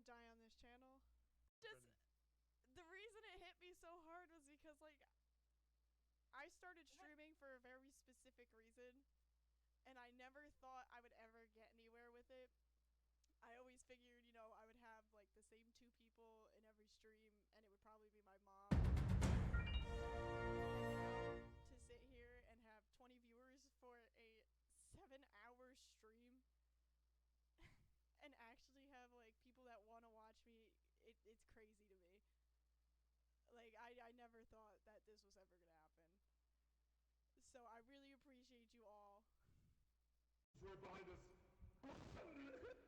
won't die on this channel. Just the reason it hit me so hard was because like I started streaming for a very specific reason, and I never thought I would ever get anywhere with it. I always figured, you know, I would have like the same two people in every stream, and it would probably be my mom. To sit here and have 20 viewers for a 7-hour stream and actually have like people that want to watch me, it's crazy to me. Like I never thought that this was ever gonna happen. So I really appreciate you all. She's right behind us.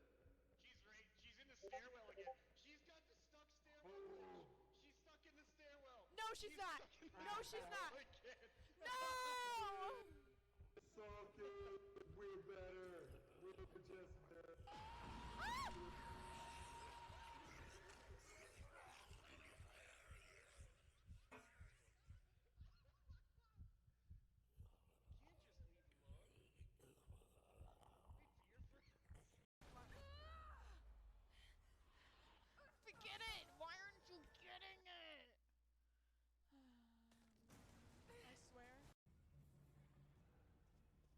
She's in the stairwell again. She's got the stuck stairwell. She's stuck in the stairwell. No, she's not. No, she's not. Again. No! It's all good. We're better. We're just better. Can't just leave him alone. Wait for your Forget it! Why aren't you getting it? I swear.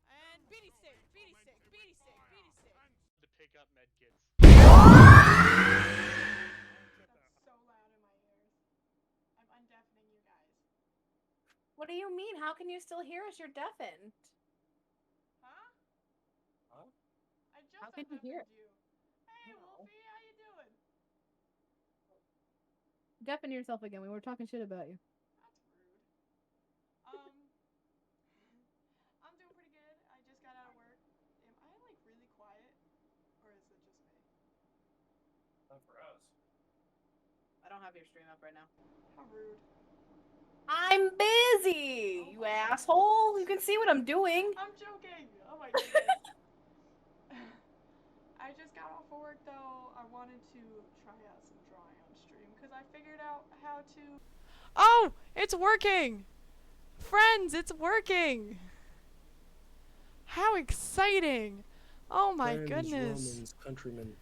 And beanie stick, beanie stick, beanie stick, beanie stick. To pick up medkits. That's so loud in my ears. I'm undeafening you guys. What do you mean? How can you still hear us? You're deafened. Huh? Huh? I just How can you hear undeafened you. Hey, No. Wolfie, how you doing? Deafen yourself again. We were talking shit about you. That's rude. I'm doing pretty good. I just got out of work. Am I like really quiet? Or is it just me? Not for us. I don't have your stream up right now. How rude. I'm busy, you asshole. You can see what I'm doing. I'm joking. Oh my goodness. I just got off of work though. I wanted to try out some drawing on stream because I figured out how to. Oh, it's working! Friends, it's working! How exciting! Oh my goodness. Romans, countrymen.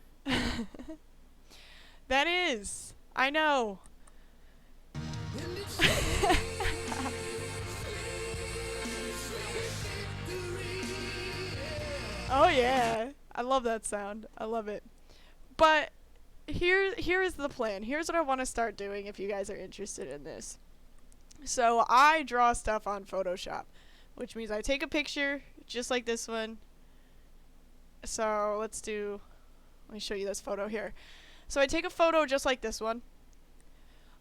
That is. I know. Oh yeah. I love that sound. I love it. But here is the plan. Here's what I want to start doing if you guys are interested in this. So I draw stuff on Photoshop, which means I take a picture just like this one. So let me show you this photo here. So I take a photo just like this one.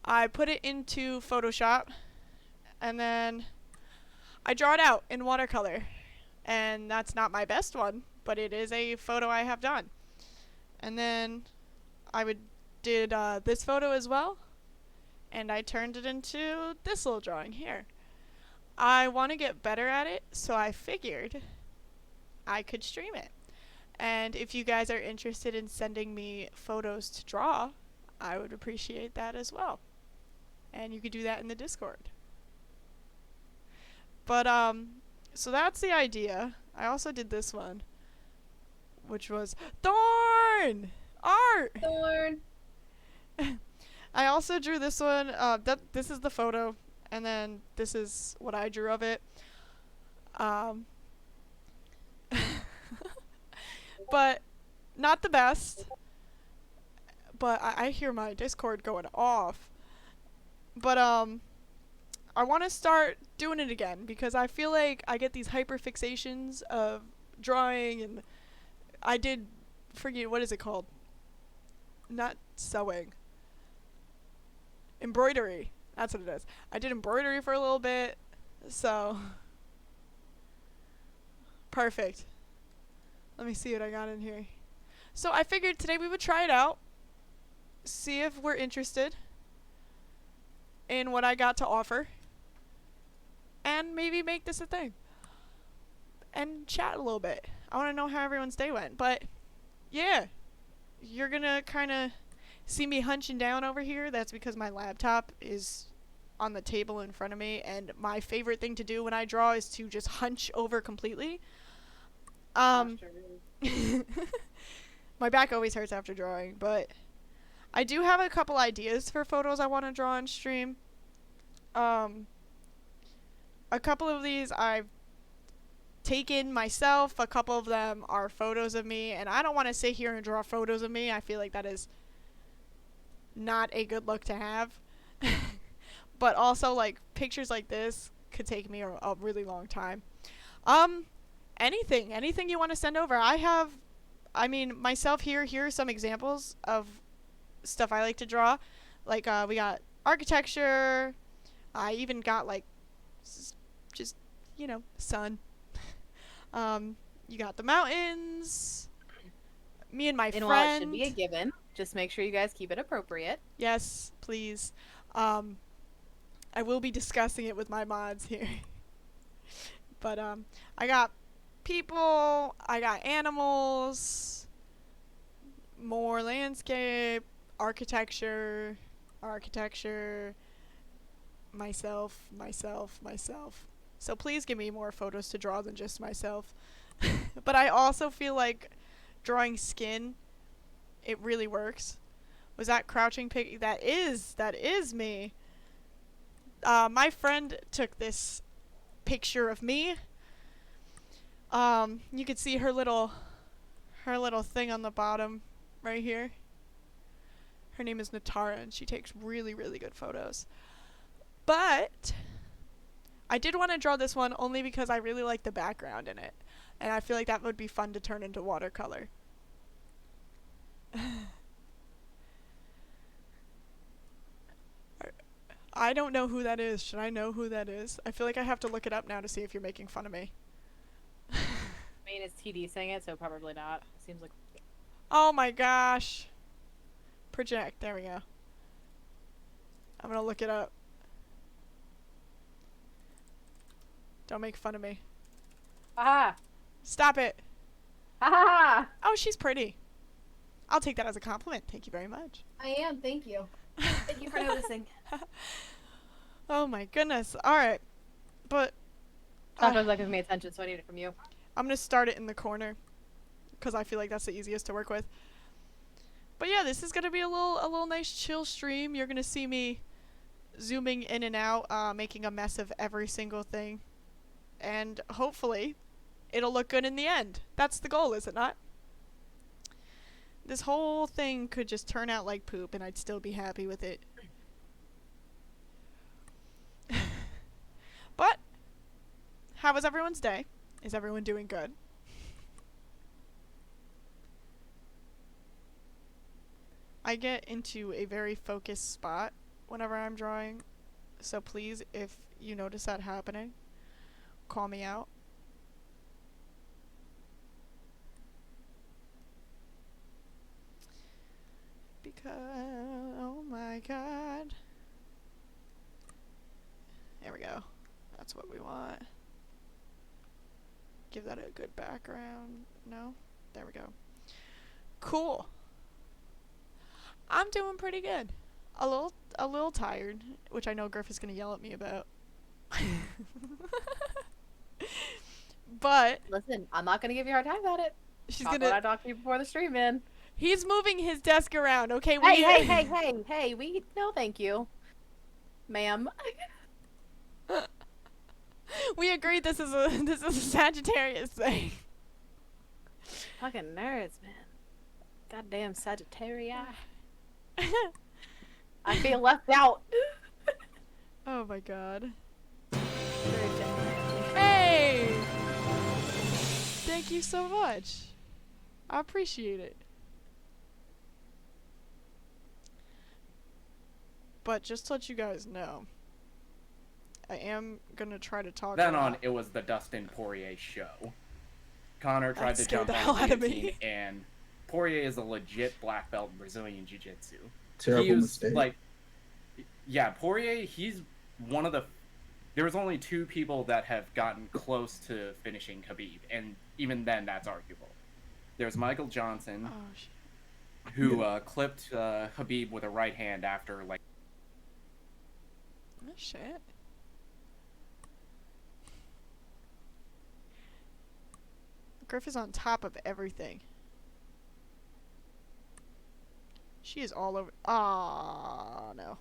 I put it into Photoshop and then I draw it out in watercolor. And that's not my best one, but it is a photo I have done. And then I did this photo as well, and I turned it into this little drawing here. I want to get better at it, so I figured I could stream it. And if you guys are interested in sending me photos to draw, I would appreciate that as well. And you could do that in the Discord. But so that's the idea. I also did this one, which was Thorn! Art! Thorn. I also drew this one. This is the photo, and then this is what I drew of it. But not the best. But I hear my Discord going off. But I want to start doing it again because I feel like I get these hyperfixations of drawing, and I did forget, what is it called? Not sewing. Embroidery. That's what it is. I did embroidery for a little bit, so perfect. Let me see what I got in here. So I figured today we would try it out, see if we're interested in what I got to offer, and maybe make this a thing. And chat a little bit. I want to know how everyone's day went. But, yeah. You're gonna kind of see me hunching down over here. That's because my laptop is on the table in front of me. And my favorite thing to do when I draw is to just hunch over completely. My back always hurts after drawing. But I do have a couple ideas for photos I want to draw on stream. A couple of these I've taken myself. A couple of them are photos of me, and I don't want to sit here and draw photos of me. I feel like that is not a good look to have. But also, like, pictures like this could take me a really long time. Anything you want to send over. I mean, myself here are some examples of stuff I like to draw. Like, we got architecture. I even got, like, just, you know, sun. You got the mountains. Me and my And friend. while it should be a given, just make sure you guys keep it appropriate. Yes, please. I will be discussing it with my mods here. But, I got people, I got animals, more landscape, architecture, myself. So please give me more photos to draw than just myself. But I also feel like drawing skin, it really works. Was that crouching pig? That is me. My friend took this picture of me. You could see her little thing on the bottom right here. Her name is Natara, and she takes really, really good photos. But I did want to draw this one only because I really like the background in it, and I feel like that would be fun to turn into watercolor. I don't know who that is. Should I know who that is? I feel like I have to look it up now to see if you're making fun of me. I mean, it's TD saying it, so probably not. Seems like. Oh my gosh. Project. There we go. I'm gonna look it up. Don't make fun of me. Haha! Stop it. Haha! Oh, she's pretty. I'll take that as a compliment. Thank you very much. I am, thank you. Thank you for noticing. Oh my goodness. Alright. But Taco's not giving me attention, so I need it from you. I'm gonna start it in the corner, because I feel like that's the easiest to work with. But yeah, this is gonna be a little nice chill stream. You're gonna see me zooming in and out, making a mess of every single thing. And hopefully, it'll look good in the end. That's the goal, is it not? This whole thing could just turn out like poop, and I'd still be happy with it. But, how was everyone's day? Is everyone doing good? I get into a very focused spot whenever I'm drawing, so please, if you notice that happening, call me out. Because, oh my god. There we go. That's what we want. Give that a good background. No? There we go. Cool. I'm doing pretty good. A little tired, which I know Griff is gonna yell at me about. But Listen, I'm not gonna give you a hard time about it. she's I gonna. talked to you before the stream, man. He's moving his desk around. Okay, Hey, we no thank you. Ma'am. We agreed this is a Sagittarius thing. Fucking nerds, man. Goddamn Sagittarii. I feel left out. Oh my god. Very genuine. Hey! Thank you so much. I appreciate it. But just to let you guys know, I am gonna try to talk Then about- on, it was the Dustin Poirier show. Connor tried That to scared jump the on hell the out of me. guillotine, and Poirier is a legit black belt in Brazilian Jiu-Jitsu. Terrible He was, mistake. like, yeah, Poirier, he's one of the... There was only 2 people that have gotten close to finishing Khabib, and even then, that's arguable. There's Michael Johnson, Oh shit. who clipped Khabib with a right hand after, like, Oh shit. Griff is on top of everything. She is all over. Ah, no.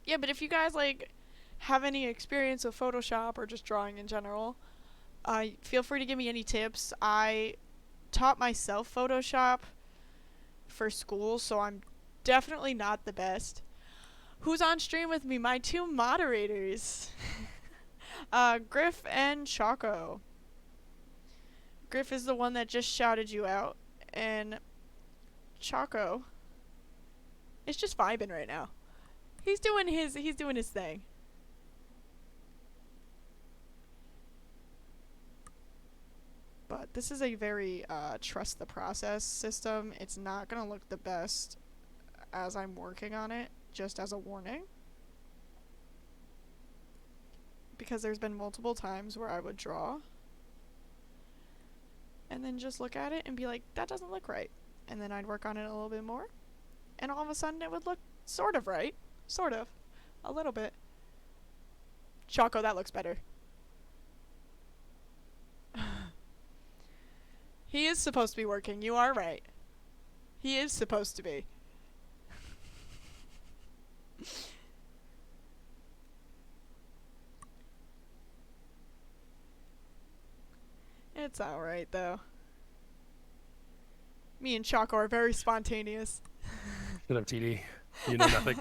Yeah, but if you guys like have any experience with Photoshop or just drawing in general, feel free to give me any tips. I taught myself Photoshop for school, so I'm definitely not the best. Who's on stream with me? My two moderators. Griff and Choco. Griff is the one that just shouted you out, and Choco is just vibing right now. He's doing his thing. But this is a very trust the process system. It's not gonna look the best as I'm working on it, just as a warning. Because there's been multiple times where I would draw and then just look at it and be like, that doesn't look right. And then I'd work on it a little bit more, and all of a sudden it would look sort of right. Sort of. A little bit. Choco, that looks better. He is supposed to be working. You are right. He is supposed to be. It's alright, though. Me and Choco are very spontaneous. Shut up, TD. You know nothing.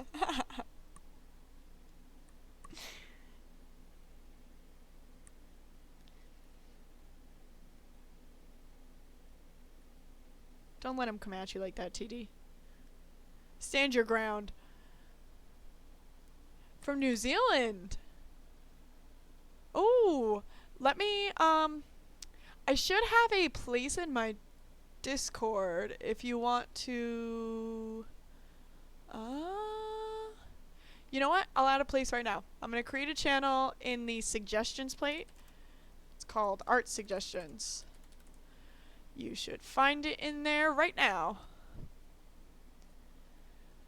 Don't let him come at you like that, TD. Stand your ground. From New Zealand. Ooh, let me, I should have a place in my Discord if you want to, you know what? I'll add a place right now. I'm gonna create a channel in the suggestions plate. It's called Art Suggestions. You should find it in there right now.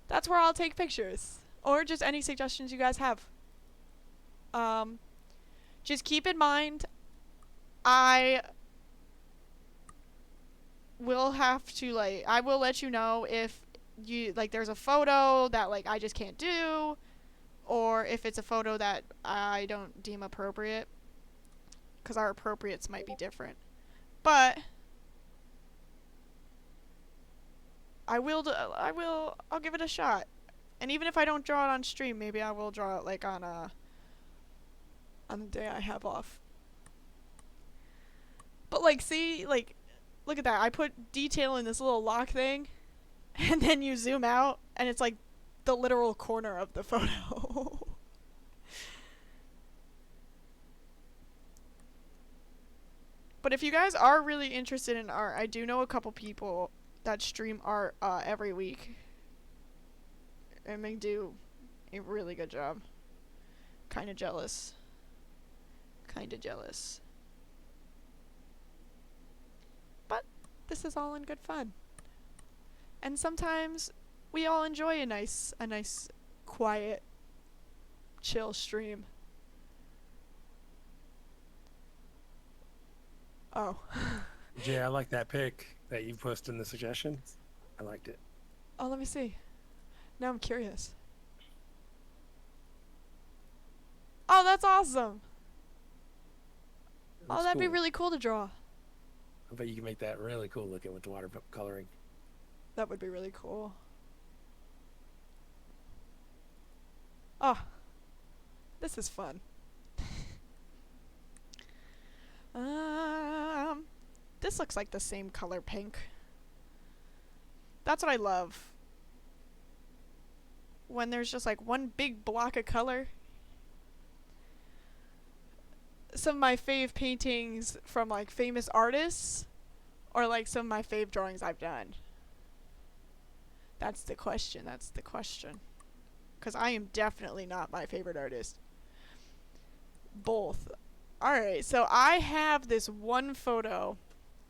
That's where I'll take pictures. Or just any suggestions you guys have. Just keep in mind, I will have to, like, I will let you know if you, like, there's a photo that, like, I just can't do, or if it's a photo that I don't deem appropriate, because our appropriates might be different. But I'll give it a shot. And even if I don't draw it on stream, maybe I will draw it, like, on the day I have off. But, like, see, like, look at that. I put detail in this little lock thing, and then you zoom out, and it's, like, the literal corner of the photo. But if you guys are really interested in art, I do know a couple people that stream art every week. And they do a really good job. Kinda jealous. Kinda jealous. But this is all in good fun. And sometimes we all enjoy a nice quiet, chill stream. Oh. Jay, I like that pic that you posted in the suggestions. I liked it. Oh, let me see. Now I'm curious. Oh, that's awesome. It Oh, looks that'd be cool. really cool to draw. I bet you can make that really cool looking with the watercoloring. That would be really cool. Oh, this is fun. This looks like the same color pink. That's what I love. When there's just like one big block of color. Some of my fave paintings from like famous artists, or like some of my fave drawings I've done. That's the question. That's the question. Because I am definitely not my favorite artist. Both. Alright, so I have this one photo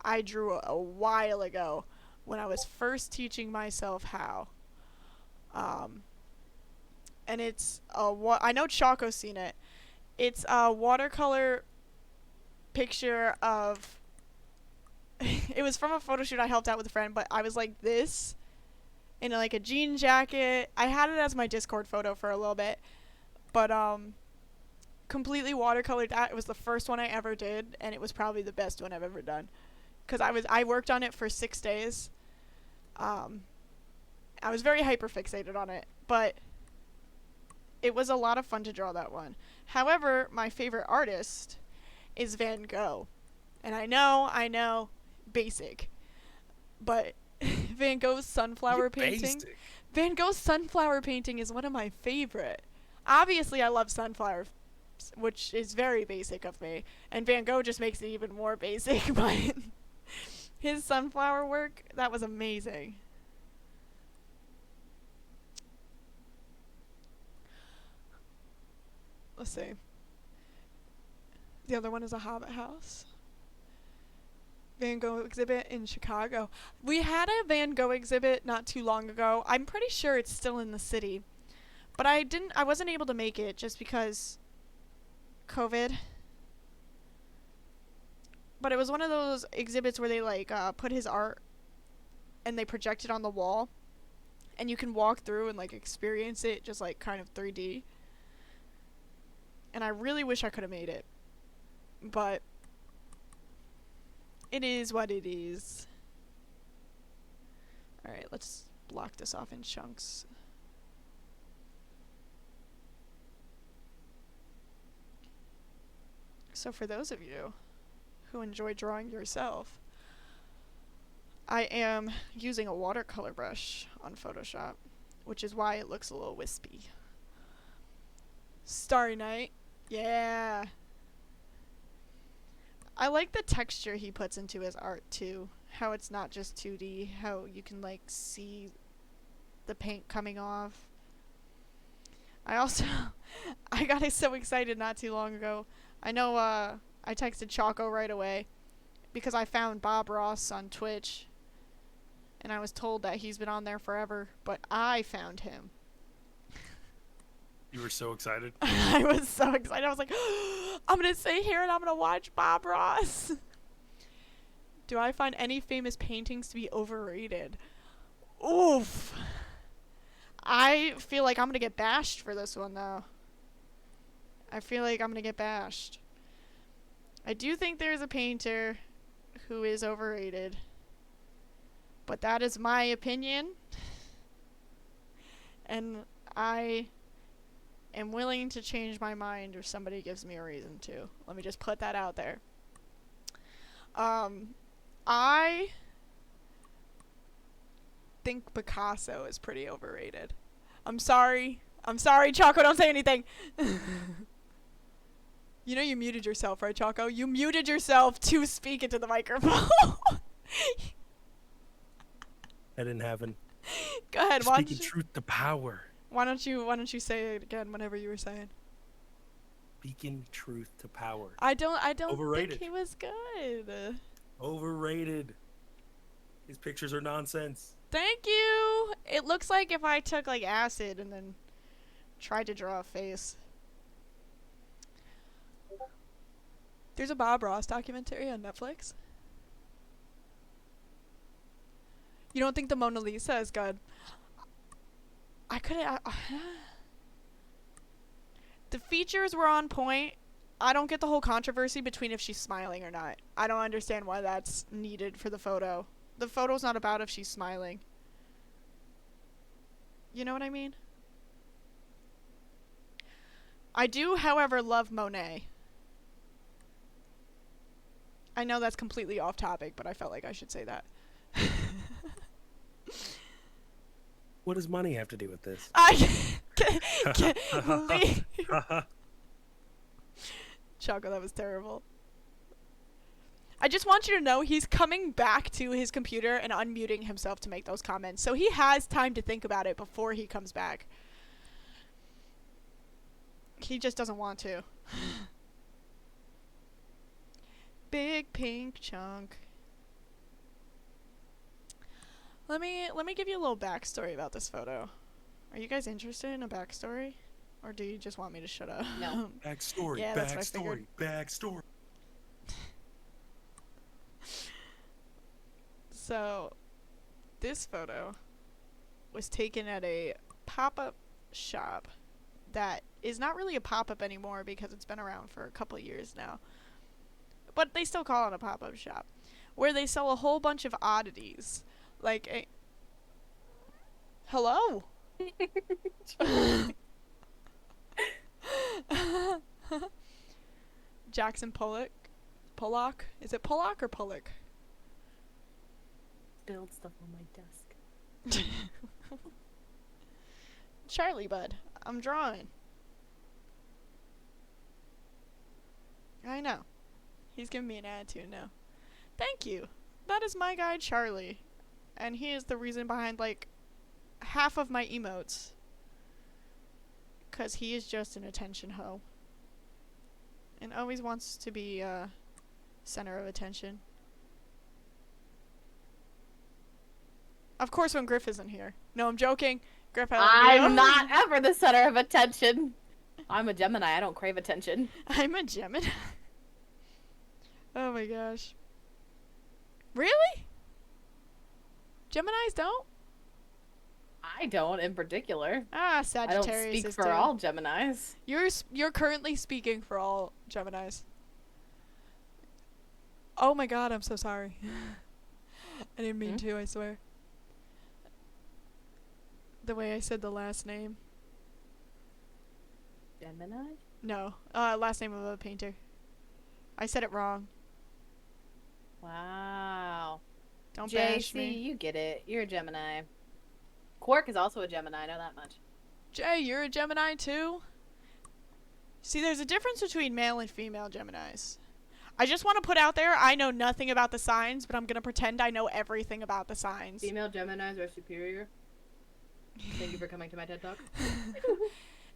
I drew a while ago when I was first teaching myself how. And it's I know Choco's seen it. It's a watercolor picture of it was from a photo shoot I helped out with a friend, but I was like this in like a jean jacket. I had it as my Discord photo for a little bit, but completely watercolored that. It was the first one I ever did, and it was probably the best one I've ever done, because I worked on it for 6 days. I was very hyper fixated on it, but it was a lot of fun to draw that one. However, my favorite artist is Van Gogh. And I know, basic. But Van Gogh's sunflower painting. Basic. Van Gogh's sunflower painting is one of my favorite. Obviously, I love sunflowers, which is very basic of me. And Van Gogh just makes it even more basic, but his sunflower work, that was amazing. Let's see. The other one is a Hobbit house. Van Gogh exhibit in Chicago. We had a Van Gogh exhibit not too long ago. I'm pretty sure it's still in the city. But I wasn't able to make it just because COVID. But it was one of those exhibits where they like put his art and they project it on the wall and you can walk through and like experience it just like kind of 3D. And I really wish I could have made it. But it is what it is. Alright, let's block this off in chunks. So for those of you who enjoy drawing yourself, I am using a watercolor brush on Photoshop, which is why it looks a little wispy. Starry Night. Yeah. I like the texture he puts into his art too. How it's not just 2D, how you can like see the paint coming off. I also I got so excited not too long ago. I know I texted Choco right away because I found Bob Ross on Twitch and I was told that he's been on there forever, but I found him. You were so excited. I was so excited. I was like, I'm going to sit here and I'm going to watch Bob Ross. Do I find any famous paintings to be overrated? Oof. I feel like I'm going to get bashed for this one, though. I feel like I'm going to get bashed. I do think there's a painter who is overrated. But that is my opinion. And I am willing to change my mind if somebody gives me a reason to. Let me just put that out there. I think Picasso is pretty overrated. I'm sorry. I'm sorry, Choco, don't say anything. You know you muted yourself, right, Choco? You muted yourself to speak into the microphone. That didn't happen. Go ahead, why don't Speaking you, truth to power. why don't you say it again whenever you were saying? Speaking truth to power. I don't Overrated. think he was good. Overrated. His pictures are nonsense. Thank you. It looks like if I took like acid and then tried to draw a face. There's a Bob Ross documentary on Netflix. You don't think the Mona Lisa is good? I couldn't. The features were on point. I don't get the whole controversy between if she's smiling or not. I don't understand why that's needed for the photo. The photo's not about if she's smiling. You know what I mean? I do, however, love Monet. I know that's completely off topic, but I felt like I should say that. What does money have to do with this? Choco, that was terrible. I just want you to know he's coming back to his computer and unmuting himself to make those comments. So he has time to think about it before he comes back. He just doesn't want to. Big pink chunk. Let me give you a little backstory about this photo. Are you guys interested in a backstory? Or do you just want me to shut up? No. Backstory, Yeah, that's what I backstory, figured. backstory. So, this photo was taken at a pop-up shop that is not really a pop-up anymore because it's been around for a couple years now. But they still call it a pop-up shop, where they sell a whole bunch of oddities. Like a... Hello? Jackson Pollock? Is it Pollock or Pollock? Build stuff on my desk. Charlie Bud, I'm drawing. I know. He's giving me an attitude now. Thank you. That is my guy Charlie. And he is the reason behind like half of my emotes. 'Cause he is just an attention hoe. And always wants to be center of attention. Of course when Griff isn't here. No, I'm joking. Griff, I love you. I'm not ever the center of attention. I'm a Gemini. I don't crave attention. I'm a Gemini. Oh my gosh. Really? Geminis don't? I don't, in particular. Ah, I Sagittarius don't speak is for too. all Geminis. You're currently speaking for all Geminis. Oh my god, I'm so sorry. I didn't mean to, I swear. The way I said the last name. Gemini? No, last name of a painter. I said it wrong. Wow. Don't bash JC, me. you get it. You're a Gemini. Quark is also a Gemini, I know that much. Jay, you're a Gemini too? See, there's a difference between male and female Geminis. I just want to put out there, I know nothing about the signs, but I'm going to pretend I know everything about the signs. Female Geminis are superior. Thank you for coming to my TED Talk.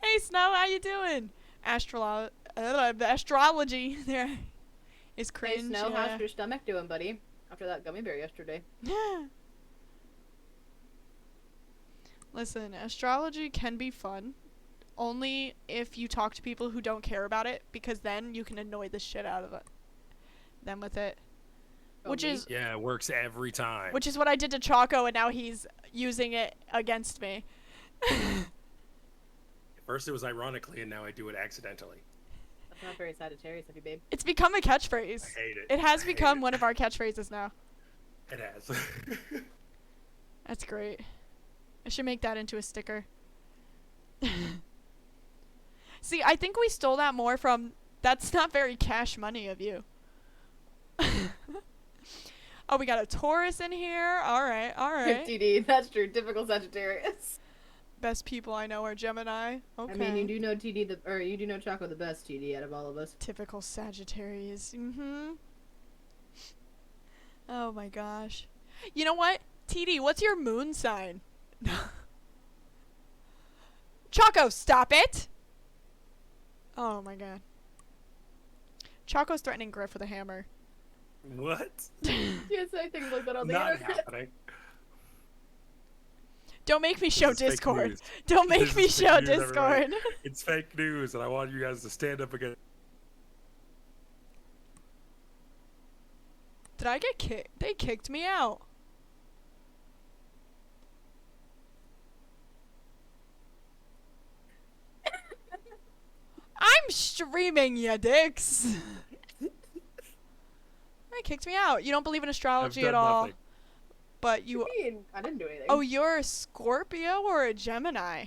Hey Snow, how you doing? Astrology there is Hey, cringe. Snow, yeah. how's your stomach doing, buddy? After that gummy bear yesterday. Listen, astrology can be fun, only if you talk to people who don't care about it, because then you can annoy the shit out of them with it. Oh, Which me? is Yeah, it works every time. which is what I did to Choco, and now he's using it against me. At first it was ironically, and now I do it accidentally. That's not very Sagittarius of you, babe. It's become a catchphrase. I hate it. It has I hate become it. one of our catchphrases now. It has. That's great. I should make that into a sticker. See, I think we stole that more from... That's not very cash money of you. Oh, we got a Taurus in here. Alright, alright. TD, that's true. Typical Sagittarius. Best people I know are Gemini. Okay. I mean, you do know TD you do know Choco the best TD out of all of us. Typical Sagittarius. Mm-hmm. Oh my gosh. You know what? TD, what's your moon sign? Choco, stop it! Oh my god. Choco's threatening Griff with a hammer. What? You can't say things like that on the Not internet. happening. Don't make me show This is fake Discord. news. Don't make This me is fake show news, everybody. Discord. It's fake news, and I want you guys to stand up again. Did I get kicked? They kicked me out. I'm streaming, ya dicks. They kicked me out. You don't believe in astrology I've at done all, nothing. but you. I didn't do anything. Oh, you're a Scorpio or a Gemini?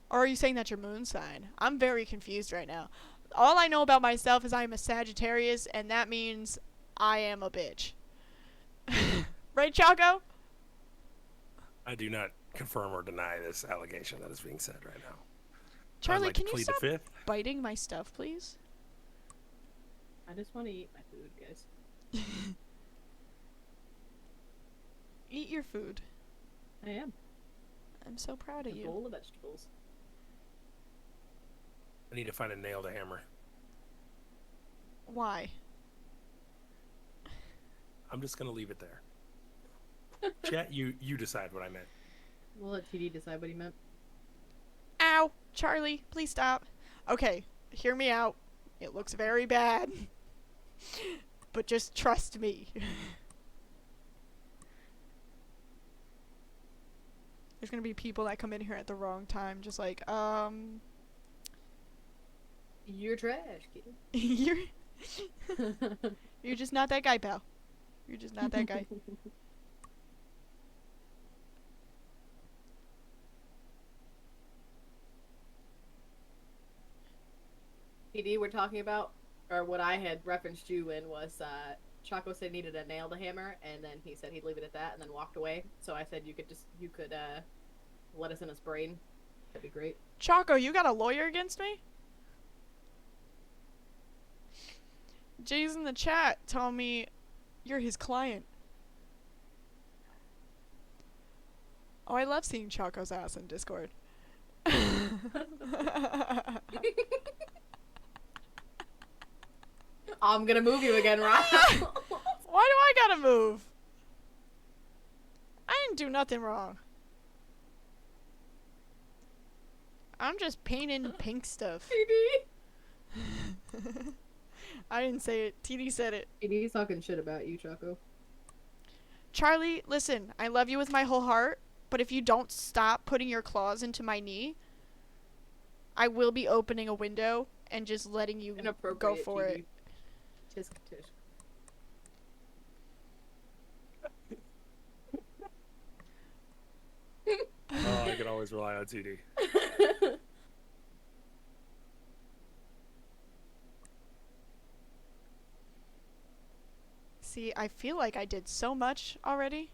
Or are you saying that's your moon sign? I'm very confused right now. All I know about myself is I'm a Sagittarius, and that means I am a bitch. Right, Chaco? I do not confirm or deny this allegation that is being said right now. Charlie, I'd like can to you plead the stop fifth. biting my stuff, please? I just want to eat my food, guys. Eat your food. I am. I'm so proud A of you. bowl of vegetables. I need to find a nail to hammer. Why? I'm just gonna leave it there. Chat, you decide what I meant. We'll let TD decide what he meant. Ow! Charlie, please stop. Okay, hear me out. It looks very bad. But just trust me. There's gonna be people that come in here at the wrong time, just like, You're trash, kid. you're you're just not that guy, pal. You're just not that guy. PD, we're talking about, or what I had referenced you in was, Chaco said he needed a nail to hammer, and then he said he'd leave it at that, and then walked away. So I said you could let us in his brain. That'd be great. Choco, you got a lawyer against me? Jay's in the chat telling me you're his client. Oh, I love seeing Choco's ass in Discord. I'm gonna move you again, Rob. Why do I gotta move? I didn't do nothing wrong. I'm just painting pink stuff. PD. I didn't say it. TD said it. PD's talking shit about you, Choco. Charlie, listen, I love you with my whole heart, but if you don't stop putting your claws into my knee, I will be opening a window and just letting you go Inappropriate, for PD. it. Tisk tish. Oh, I can always rely on TD. See, I feel like I did so much already.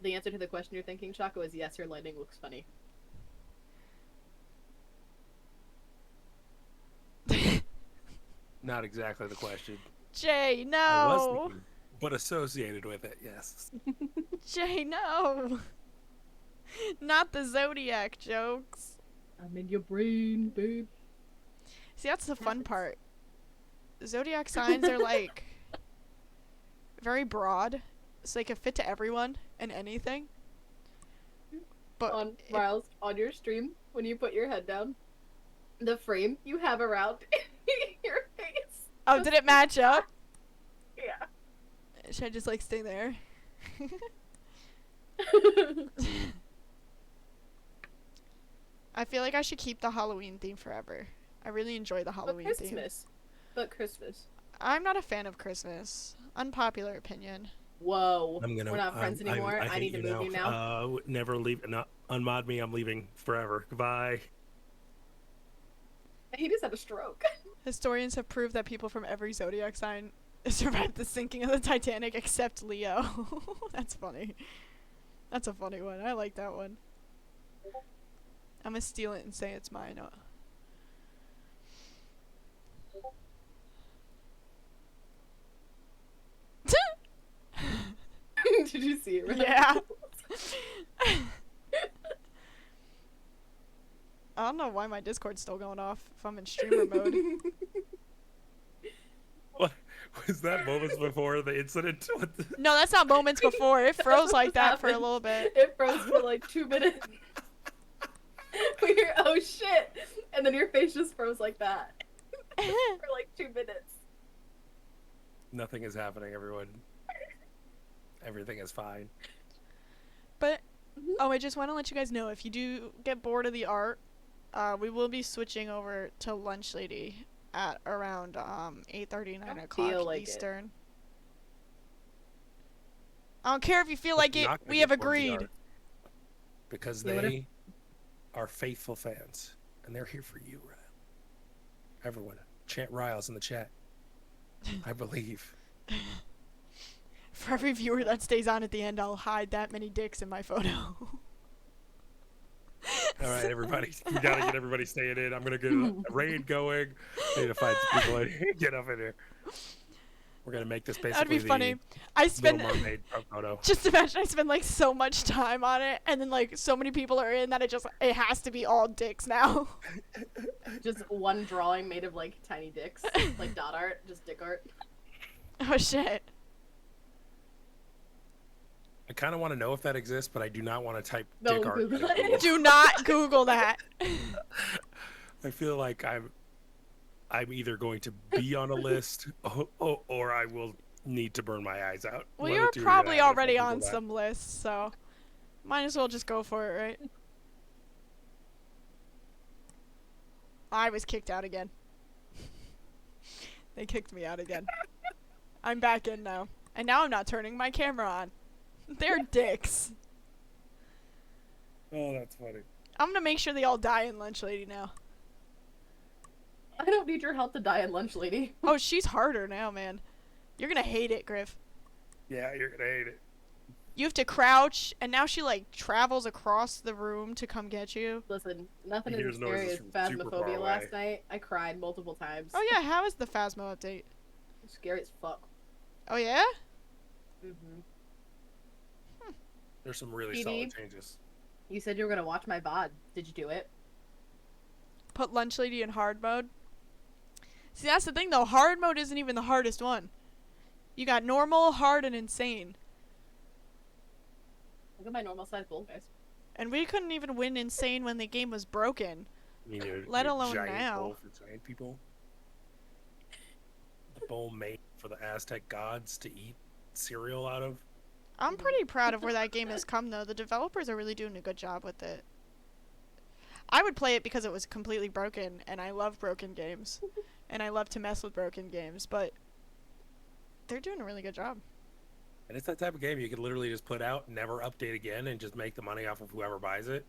The answer to the question you're thinking, Chaco, is yes, your lighting looks funny. Not exactly the question. Jay, I was no! thinking, but associated with it, yes. Jay, no! Not the Zodiac jokes. I'm in your brain, babe. See, that's the fun Happens. part. Zodiac signs are like very broad, so they can fit to everyone and anything. But On Miles, on your stream, when you put your head down, the frame you have around your face. oh, did it match up? Yeah. Should I just like stay there? I feel like I should keep the Halloween theme forever. I really enjoy the But Halloween theme. Christmas. But Christmas. I'm not a fan of Christmas. Unpopular opinion. Whoa. I'm gonna. We're not friends anymore. I need hate to move you now. Never leave. Not unmod me. I'm leaving forever. Goodbye. He just had a stroke. Historians have proved that people from every zodiac sign survived the sinking of the Titanic except Leo. That's funny. That's a funny one. I like that one. I'm gonna steal it and say it's mine. Did you see it? Right? Yeah. I don't know why my Discord's still going off if I'm in streamer mode. What was that moments before the incident? What the... No, that's not moments before. It froze like what that for a happened. little bit. It froze for like 2 minutes. We hear, oh shit! And then your face just froze like that. For like 2 minutes. Nothing is happening, everyone. Everything is fine. But oh, I just want to let you guys know, if you do get bored of the art, we will be switching over to Lunch Lady at around 8:30, 9 I o'clock feel like it. Eastern. I don't care if you feel like it. Not gonna We get have bored of the agreed. art, because Yeah, what if- they are faithful fans, and they're here for you, Ryle. Everyone, chant Riles in the chat. I believe. For every viewer that stays on at the end, I'll hide that many dicks in my photo. All right, everybody, we gotta get everybody staying in. I'm gonna get a raid going. I need to find some people in here. Get up in here. We're gonna make this That'd be basically funny. the I Little spend Mermaid photo. just imagine I spend like so much time on it, and then like so many people are in that it has to be all dicks now. Just one drawing made of like tiny dicks. Like dot art, just dick art. Oh shit. I kind of want to know if that exists, but I do not want to type Don't dick art. Google into it. Google. Do not Google that. I feel like I'm either going to be on a list or I will need to burn my eyes out. Well, One of you're the two are gonna probably happen if I already Google on that. some lists, so Might as well just go for it, right? I was kicked out again. They kicked me out again. I'm back in now. And now I'm not turning my camera on. They're dicks. Oh, that's funny. I'm gonna make sure they all die in Lunch Lady now. I don't need your help to die in Lunch Lady. Oh, she's harder now, man. You're gonna hate it, Griff. Yeah, you're gonna hate it. You have to crouch, and now she, like, travels across the room to come get you. Listen, nothing He as hears noises scary as from super far Phasmophobia last away. night. I cried multiple times. Oh, yeah, how is the Phasmo update? Scary as fuck. Oh, yeah? Mm-hmm. There's some really PD? solid changes. You said you were gonna watch my VOD. Did you do it? Put Lunch Lady in hard mode. See, that's the thing, though. Hard mode isn't even the hardest one. You got normal, hard, and insane. Look at my normal size bull, guys. And we couldn't even win insane when the game was broken. I mean, Let your alone giant now. bowl for giant people. The bowl made for the Aztec gods to eat cereal out of. I'm pretty proud of where that game has come, though. The developers are really doing a good job with it. I would play it because it was completely broken, and I love broken games. And I love to mess with broken games, but they're doing a really good job. And it's that type of game you could literally just put out, never update again, and just make the money off of whoever buys it.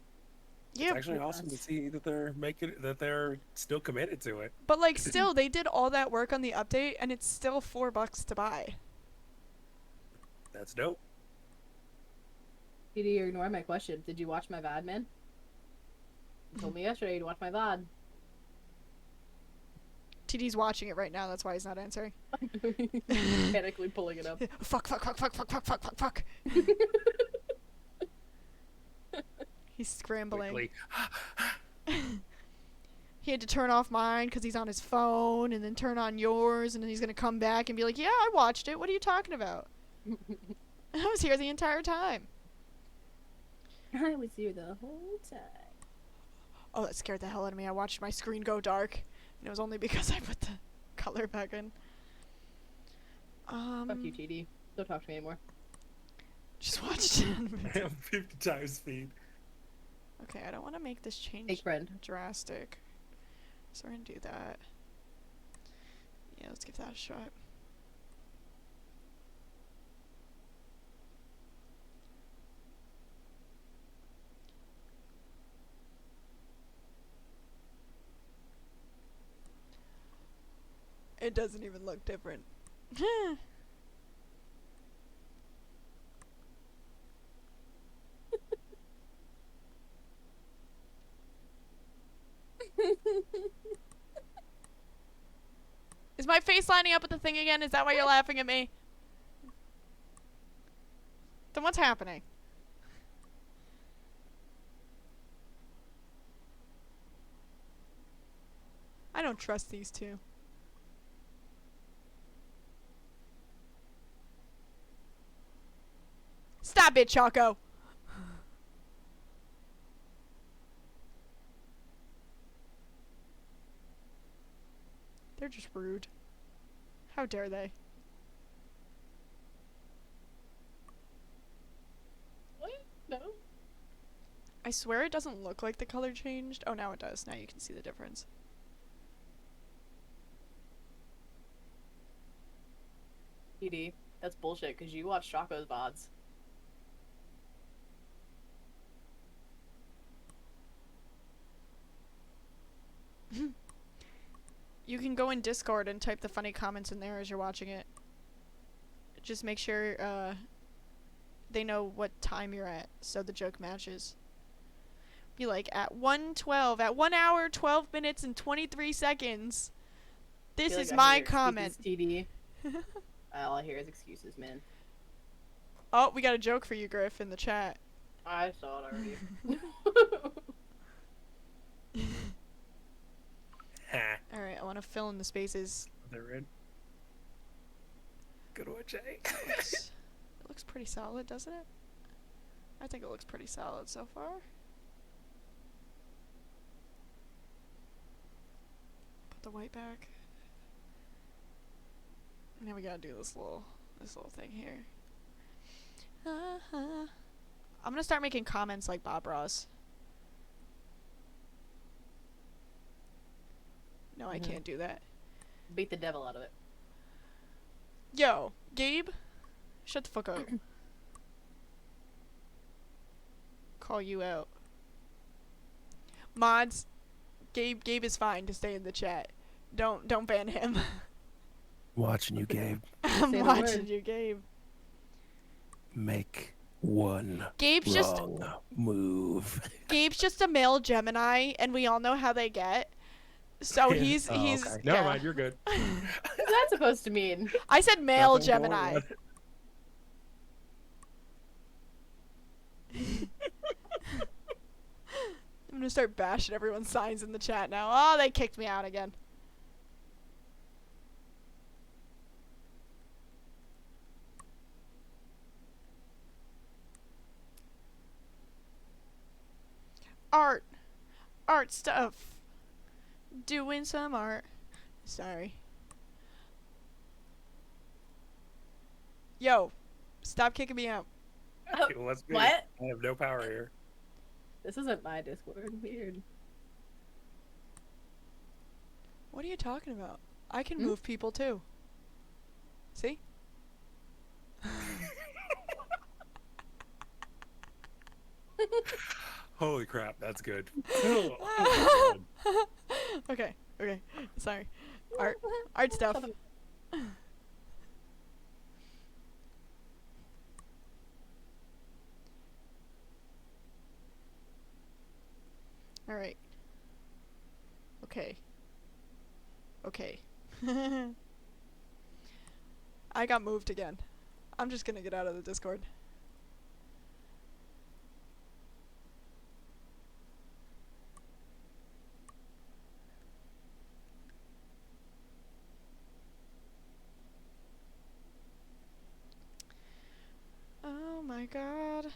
Yeah, It's actually awesome to see that they're still committed to it. but like still, they did all that work on the update, and it's still $4 to buy. That's dope. PD, you're ignoring my question. Did you watch my VOD, man? You told me yesterday you'd watch my VOD. TD's watching it right now, that's why he's not answering. Panically pulling it up. Fuck, fuck, fuck, fuck, fuck, fuck, fuck, fuck, fuck. He's scrambling. Quickly. He had to turn off mine because he's on his phone, and then turn on yours, and then he's gonna come back and be like, "Yeah, I watched it. What are you talking about? I was here the entire time." I was here the whole time. Oh, that scared the hell out of me. I watched my screen go dark, and it was only because I put the color back in. Fuck you, TD. Don't talk to me anymore. Just watched it. 50 times speed. Okay, I don't want to make this change Fake friend. drastic, so we're gonna do that. Yeah, let's give that a shot. It doesn't even look different. Is my face lining up with the thing again? Is that why you're laughing at me? Then what's happening? I don't trust these two. Stop it, Choco! They're just rude. How dare they? What? No. I swear it doesn't look like the color changed. Oh, now it does. Now you can see the difference. TD, that's bullshit because you watch Choco's VODs. You can go in Discord and type the funny comments in there as you're watching it. Just make sure they know what time you're at so the joke matches. Be like, at 1:12, at 1 hour, 12 minutes, and 23 seconds. This Feel is like I my hear comment. excuses, TD. All I hear is excuses, man. Oh, we got a joke for you, Griff, in the chat. I saw it already. Ha. Alright, I want to fill in the spaces. They're in. Good one, Jay. It looks pretty solid, doesn't it? I think it looks pretty solid so far. Put the white back. And now we gotta do this little thing here. I'm gonna start making comments like Bob Ross. No, I Mhm. can't do that. Beat the devil out of it. Yo, Gabe, shut the fuck up. Call you out. Mods, Gabe is fine to stay in the chat. Don't ban him. Watching you, Gabe. I'm Say the watching word. you, Gabe. Make one Gabe's just wrong move. Gabe's just a male Gemini, and we all know how they get. So he's Oh, he's okay. Never yeah. mind. You're good. What's that supposed to mean? I said male Nothing, don't worry Gemini. about it. I'm gonna start bashing everyone's signs in the chat now. Oh, they kicked me out again. Art. Art stuff. Doing some art. Sorry. Yo, stop kicking me out. Oh, Let's be. what? I have no power here. This isn't my Discord. Weird. What are you talking about? I can Hmm? move people too. See? Holy crap, that's good. Oh, God. Okay, okay. Sorry. Art stuff. Shut the- Alright. Okay. Okay. I got moved again. I'm just gonna get out of the Discord. Oh my god.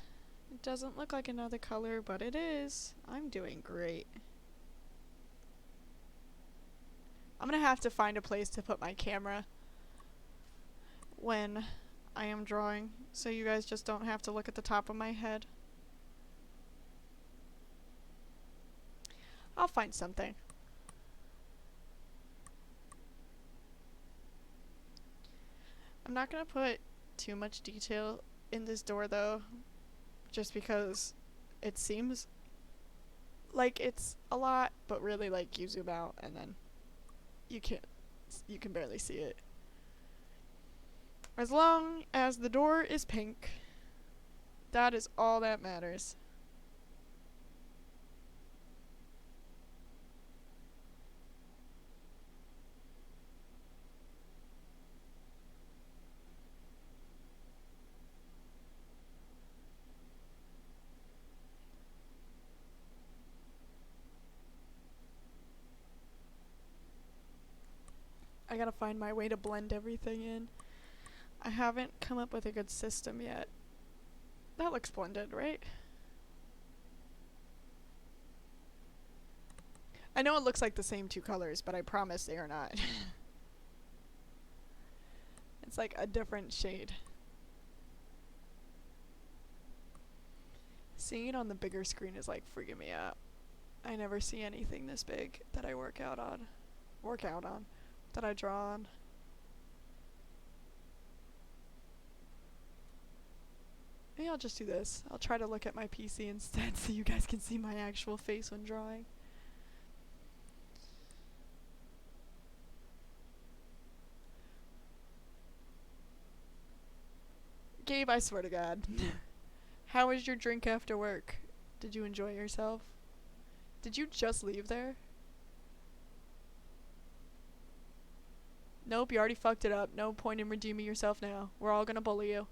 It doesn't look like another color, but it is. I'm doing great. I'm gonna have to find a place to put my camera when I am drawing, so you guys just don't have to look at the top of my head. I'll find something. I'm not gonna put too much detail in this door though, just because it seems like it's a lot, but really like you zoom out and then you can barely see it. As long as the door is pink, that is all that matters. I gotta find my way to blend everything in. I haven't come up with a good system yet. That looks blended, right? I know it looks like the same two colors, but I promise they are not. It's like a different shade. Seeing it on the bigger screen is like freaking me out. I never see anything this big that I work out on, that I draw on. Maybe I'll just do this. I'll try to look at my PC instead so you guys can see my actual face when drawing. Gabe, I swear to God. How was your drink after work? Did you enjoy yourself? Did you just leave there? Nope, you already fucked it up. No point in redeeming yourself now. We're all gonna bully you.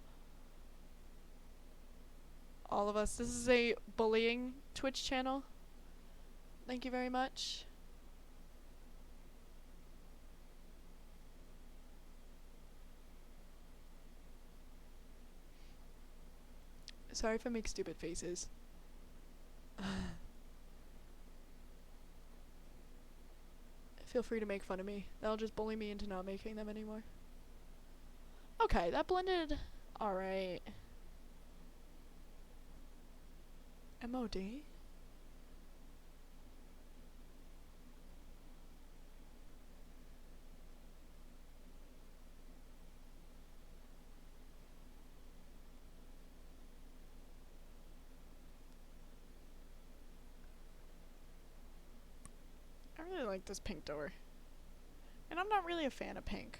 All of us. This is a bullying Twitch channel. Thank you very much. Sorry if I make stupid faces. Feel free to make fun of me. That'll just bully me into not making them anymore. Okay, that blended alright. MOD? I really like this pink door. And I'm not really a fan of pink.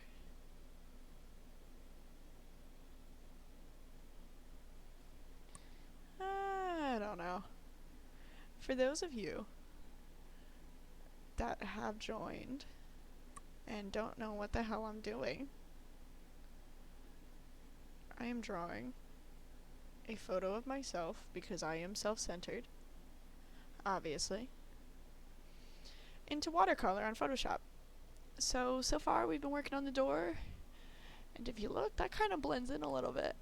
I don't know. For those of you that have joined and don't know what the hell I'm doing, I am drawing a photo of myself because I am self-centered, obviously, into watercolor on Photoshop. So far we've been working on the door, and if you look, that kind of blends in a little bit.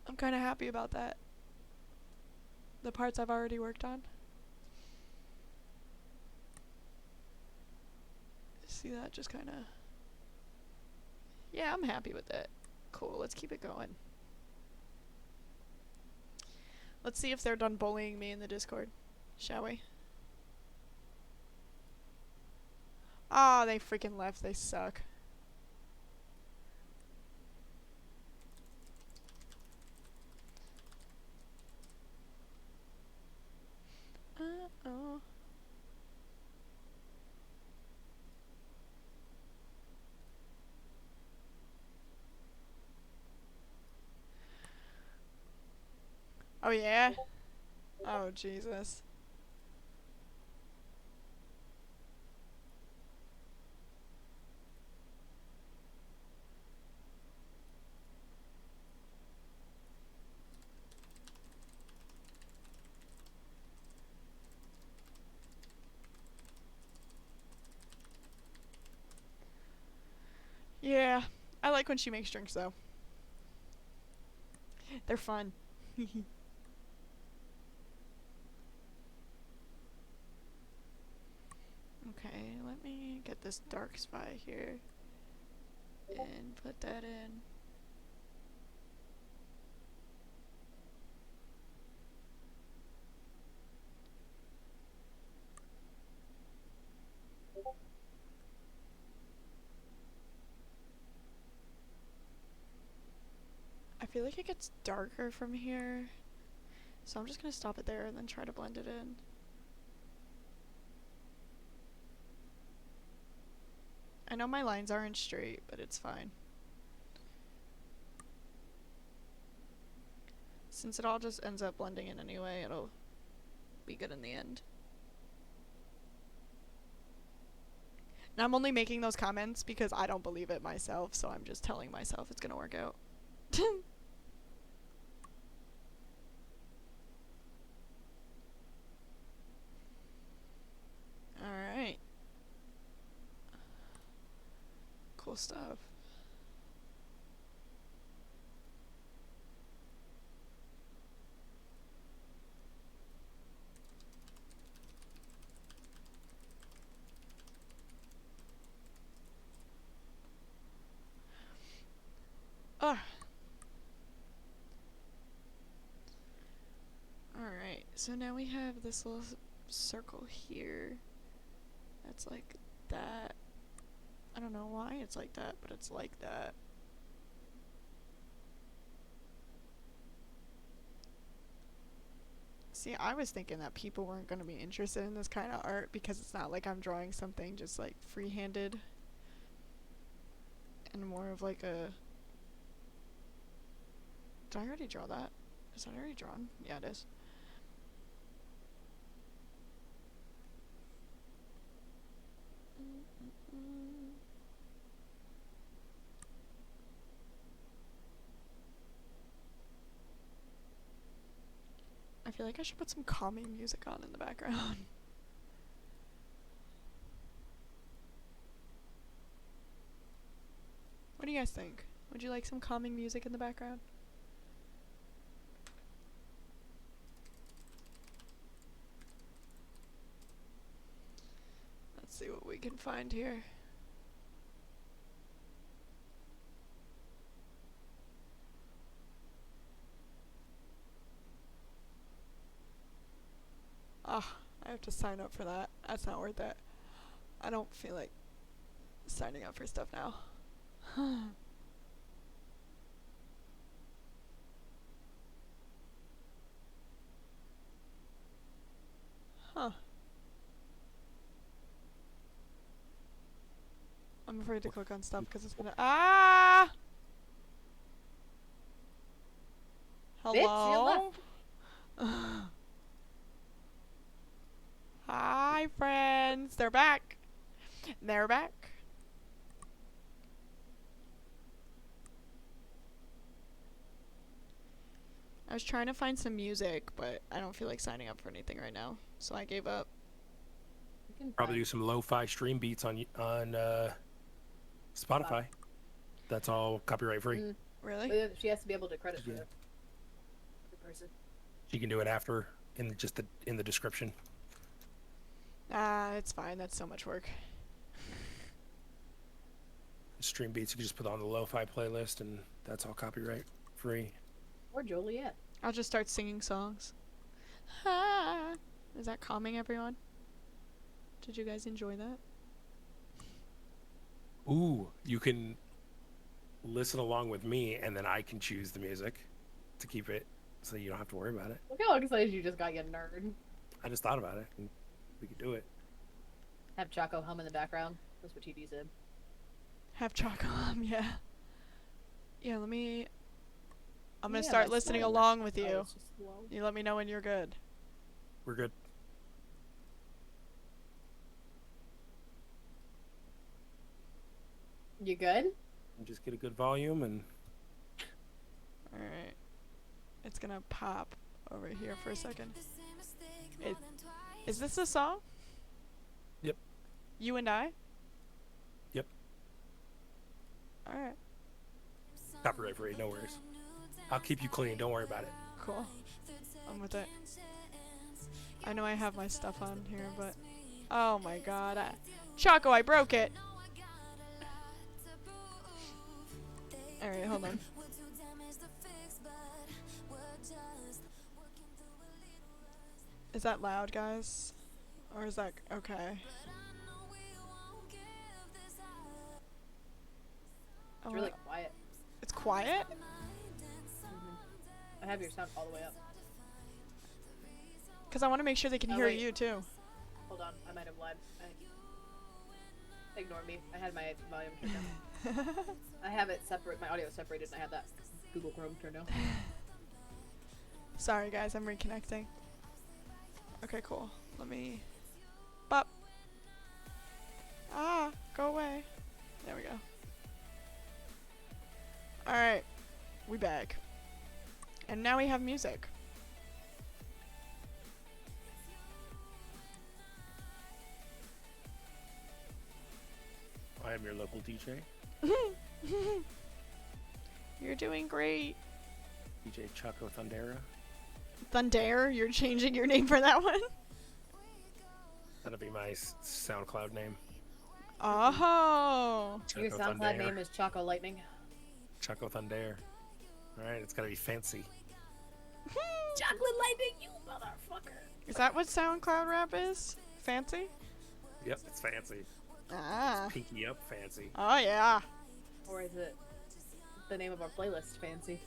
I'm kind of happy about that. The parts I've already worked on. See that? Just kind of... Yeah, I'm happy with it. Cool, let's keep it going. Let's see if they're done bullying me in the Discord, shall we? Ah, they freaking left. They suck. Uh-oh. Oh yeah? Oh Jesus. Yeah, I like when she makes drinks though. They're fun. Okay, let me get this dark spot here and put that in. I feel like it gets darker from here, so I'm just gonna stop it there and then try to blend it in. I know my lines aren't straight, but it's fine. Since it all just ends up blending in anyway, it'll be good in the end. Now I'm only making those comments because I don't believe it myself, so I'm just telling myself it's gonna work out. Alright. Cool stuff. Ugh. Alright, so now we have this little circle here. That's like that. I don't know why it's like that, but it's like that. See, I was thinking that people weren't going to be interested in this kind of art because it's not like I'm drawing something just like free-handed and more of like a... Did I already draw that? Is that already drawn? Yeah, it is. I feel like I should put some calming music on in the background. What do you guys think? Would you like some calming music in the background? Let's see what we can find here. Ah, I have to sign up for that. That's not worth it. I don't feel like signing up for stuff now. Huh. I'm afraid to click on stuff because it's gonna. Ah! Bitch, you Hello? left. Hi, friends. They're back. They're back. I was trying to find some music, but I don't feel like signing up for anything right now, so I gave up. You can Probably find- do some lo-fi stream beats on Spotify. That's all copyright free. Mm, Really? but she has to be able to credit for Yeah. it. The person. She can do it after in the description. Ah, it's fine. That's so much work. Stream beats you can just put on the lo-fi playlist, and that's all copyright free. Or Joliet. I'll just start singing songs. Ah. Is that calming, everyone? Did you guys enjoy that? Ooh, you can listen along with me, and then I can choose the music to keep it, so you don't have to worry about it. Look how excited you just got, you nerd. I just thought about it, and we could do it. Have Choco hum in the background. That's what TD said. Have chocolate, yeah. Yeah, let me. I'm gonna Yeah, start that's listening slow. along with Oh, you. it's just slow. You let me know when you're good. We're good. You good? And just get a good volume, and Alright. It's gonna pop over here for a second. Is this the song? Yep. You and I? Yep. Alright, copyright free, no worries. I'll keep you clean, don't worry about it. cool. I'm with it. I know I have my stuff on here, but. Oh my god. Choco, I broke it! Alright, hold on. Is that loud, guys? Or is that okay? It's really quiet. It's quiet? I have your sound all the way up. Because I want to make sure they can Oh, hear wait. you too. Hold on, I might have lied. Ignore me. I had my volume turned down. I have it separate. My audio is separated, and I have that Google Chrome turned on. Sorry guys, I'm reconnecting. Okay, cool. Let me... Bop. Ah, go away. There we go. Alright, we back. And now we have music. I am your local DJ, You're doing great. DJ Choco Thundera. Thunder, you're changing your name for that one? That'll be my SoundCloud name. Oh. Your Choco SoundCloud Thunder. name is Choco Lightning. Choco Thunder. Alright, it's gotta be fancy. Chocolate Lightning, you motherfucker! Is that what SoundCloud rap is? Fancy? Yep, it's fancy. Ah. Pinky up fancy. Oh yeah. Or is it the name of our playlist, Fancy?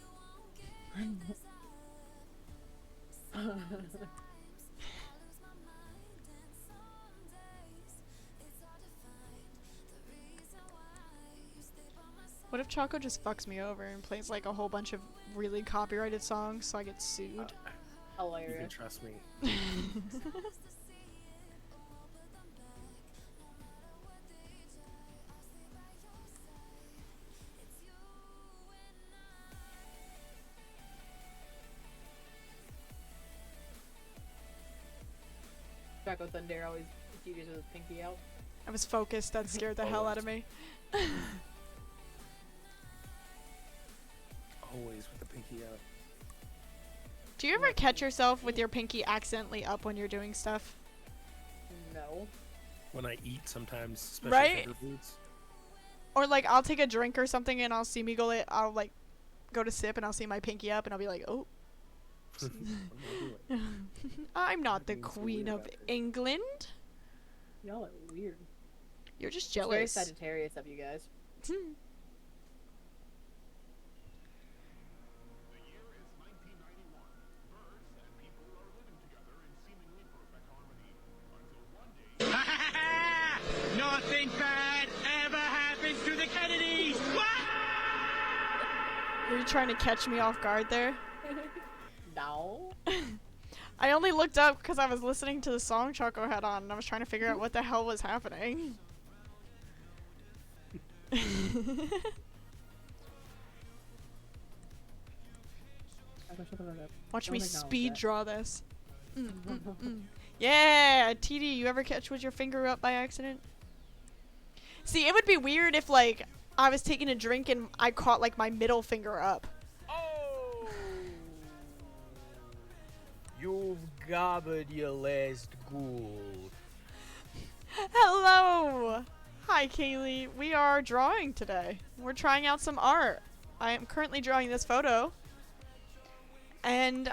What if Choco just fucks me over and plays like a whole bunch of really copyrighted songs so I get sued? You can Hilarious. trust me. Choco Thunder always uses his pinky out. I was focused, that scared the hell out of me. Always with the pinky out. Do you ever catch yourself with your pinky accidentally up when you're doing stuff? No. When I eat, sometimes, especially Right? finger foods. Or like I'll take a drink or something and I'll see me go I'll like go to sip and I'll see my pinky up and I'll be like, oh. I'm not the Being so queen weird of about this. England. Y'all are weird. You're just It's very jealous. Sagittarius of you guys. Hmm. Nothing bad ever happens to the Kennedys! Were you trying to catch me off guard there? No. I only looked up because I was listening to the song Choco had on and I was trying to figure out what the hell was happening. Watch me Don't acknowledge speed that. draw this. Yeah, TD, you ever catch with your finger up by accident? See, it would be weird if like I was taking a drink and I caught like my middle finger up. Oh! You've gobbled your last ghoul. Hello! Hi, Kaylee. We are drawing today. We're trying out some art. I am currently drawing this photo. And,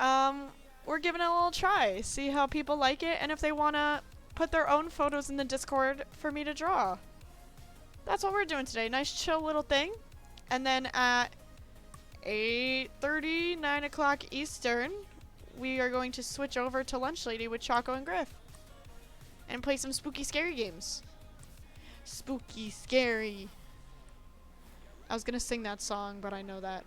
we're giving it a little try. See how people like it and if they want to put their own photos in the Discord for me to draw. That's what we're doing today. Nice chill little thing. And then at 8:30, 9 o'clock Eastern, we are going to switch over to Lunch Lady with Choco and Griff. And play some spooky scary games. Spooky scary. I was gonna sing that song, but I know that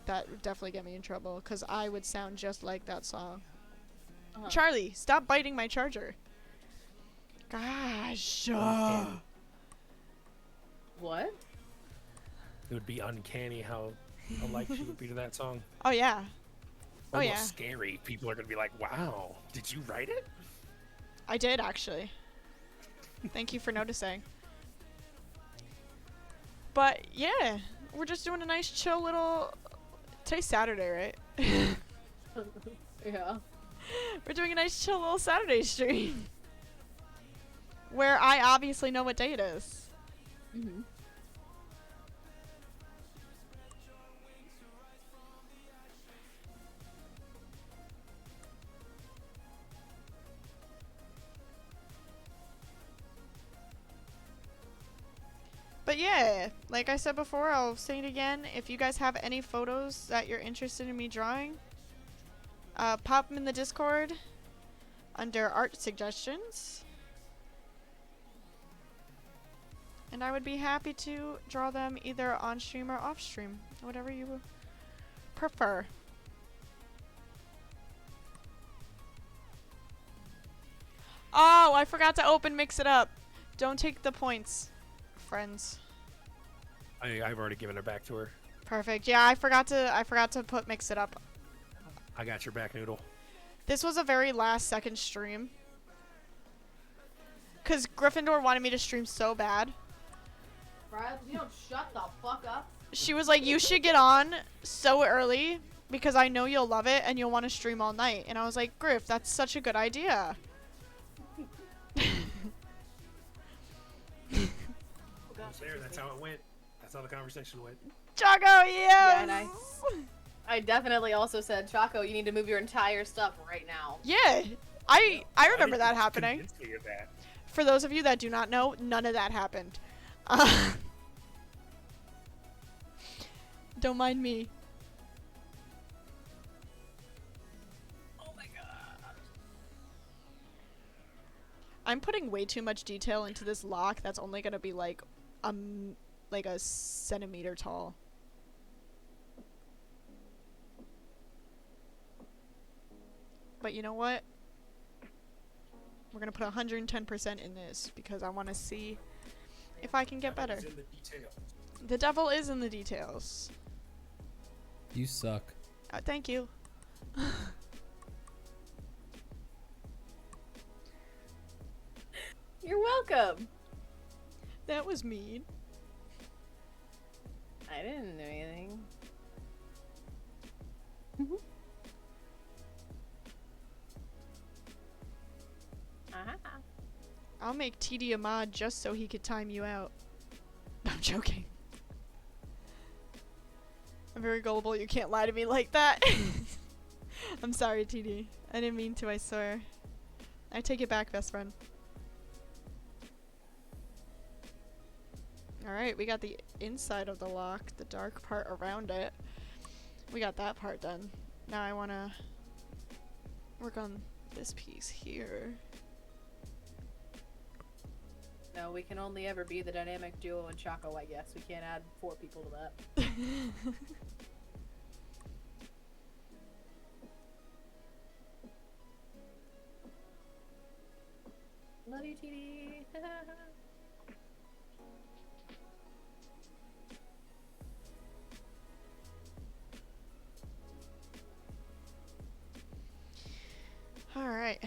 would definitely get me in trouble because I would sound just like that song. Charlie, stop biting my charger. Gosh. What? It would be uncanny how alike she would be to that song. Oh yeah. Oh Almost yeah. scary. People are gonna be like, "Wow, did you write it?" I did actually. Thank you for noticing. But yeah, we're just doing a nice chill little. Today's Saturday, right? Yeah. We're doing a nice chill little Saturday stream. Where I obviously know what day it is. Mm-hmm. But yeah, like I said before, I'll say it again. If you guys have any photos that you're interested in me drawing, pop them in the Discord under art suggestions. And I would be happy to draw them either on stream or off stream, whatever you prefer. Oh, I forgot to open Mix It Up. Don't take the points, friends. I've already given it back to her. Perfect. Yeah, I forgot to put Mix It Up. I got your back, Noodle. This was a very last second stream. Cause Gryffindor wanted me to stream so bad. Brad, you don't shut the fuck up. She was like, you should get on so early because I know you'll love it and you'll want to stream all night. And I was like, Griff, that's such a good idea. There, that's how it went. That's how the conversation went. Chaco, yes! and I definitely also said, Chaco, you need to move your entire stuff right now. Yeah, I remember that happening. Convince me of that. For those of you that do not know, none of that happened. Don't mind me. Oh my god. I'm putting way too much detail into this lock that's only gonna be like a centimeter tall. But you know what? We're gonna put 110% in this because I want to see if I can get better. It's in the details. The devil is in the details. You suck. Thank you. You're welcome. That was mean. I didn't do anything. I'll make TD a mod just so he could time you out. I'm joking. I'm very gullible. You can't lie to me like that. I'm sorry, TD. I didn't mean to, I swear. I take it back, best friend. Alright, we got the inside of the lock, the dark part around it. We got that part done. Now I wanna work on this piece here. No, we can only ever be the dynamic duo in Choco, I guess. We can't add 4 people to that. Love you, TD. Alright.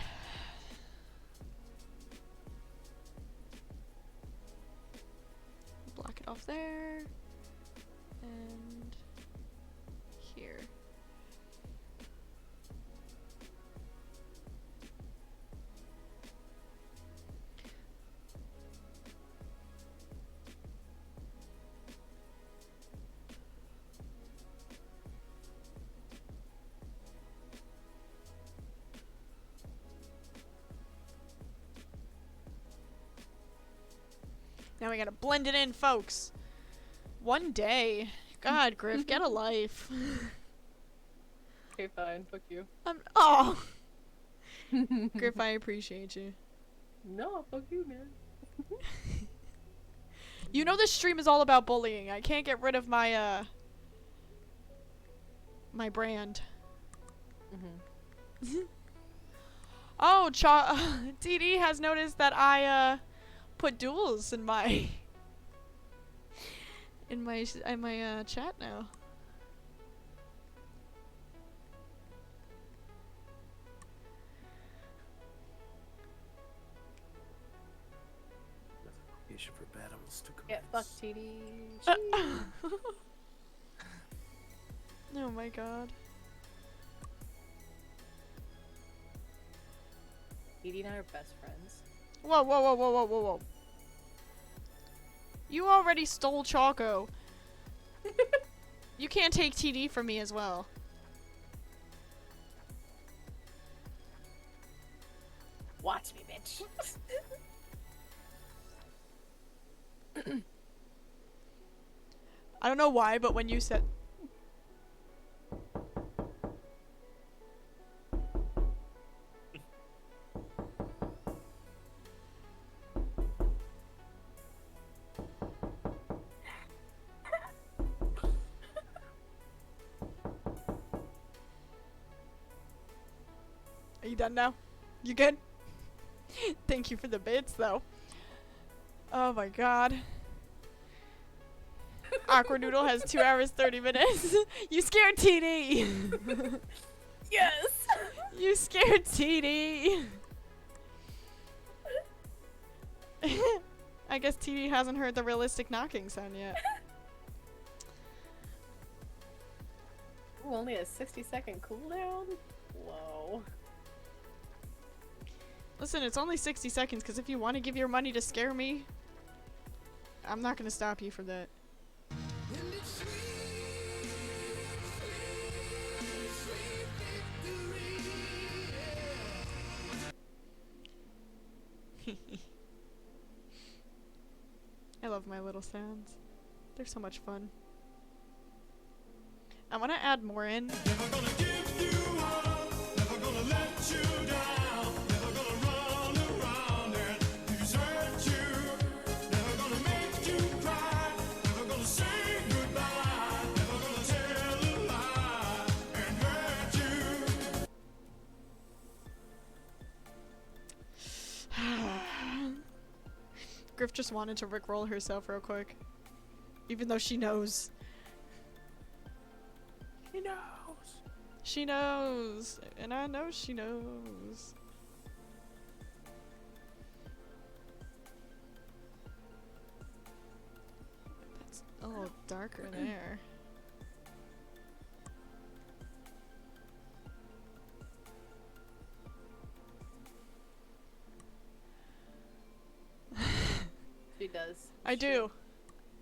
Block it off there. And here. Now we gotta blend it in, folks. One day. God, Griff, get a life. Okay, fine. Fuck you. Oh, Griff, I appreciate you. No, fuck you, man. You know this stream is all about bullying. I can't get rid of my my brand. Oh, TD has noticed that I put duels in my in my chat now. For battles to Get fucked, TD. Oh my god. TD and I are best friends. Whoa, whoa, whoa, whoa, whoa, whoa, whoa. You already stole Choco. You can't take TD from me as well. Watch me, bitch. I don't know why, but when you said... Are you done now? You good? Thank you for the bits, though. Oh my god. Awkward Noodle has 2 hours 30 minutes. You scared TD. Yes. You scared TD. I guess TD hasn't heard the realistic knocking sound yet. Ooh, only a 60-second cooldown? Whoa. Listen, it's only 60 seconds, because if you want to give your money to scare me, I'm not going to stop you from that. I love my little sounds. They're so much fun. I want to add more in. Griff just wanted to rickroll herself real quick. Even though she knows. He knows. She knows. And I know she knows. That's a little darker there. She does. I do.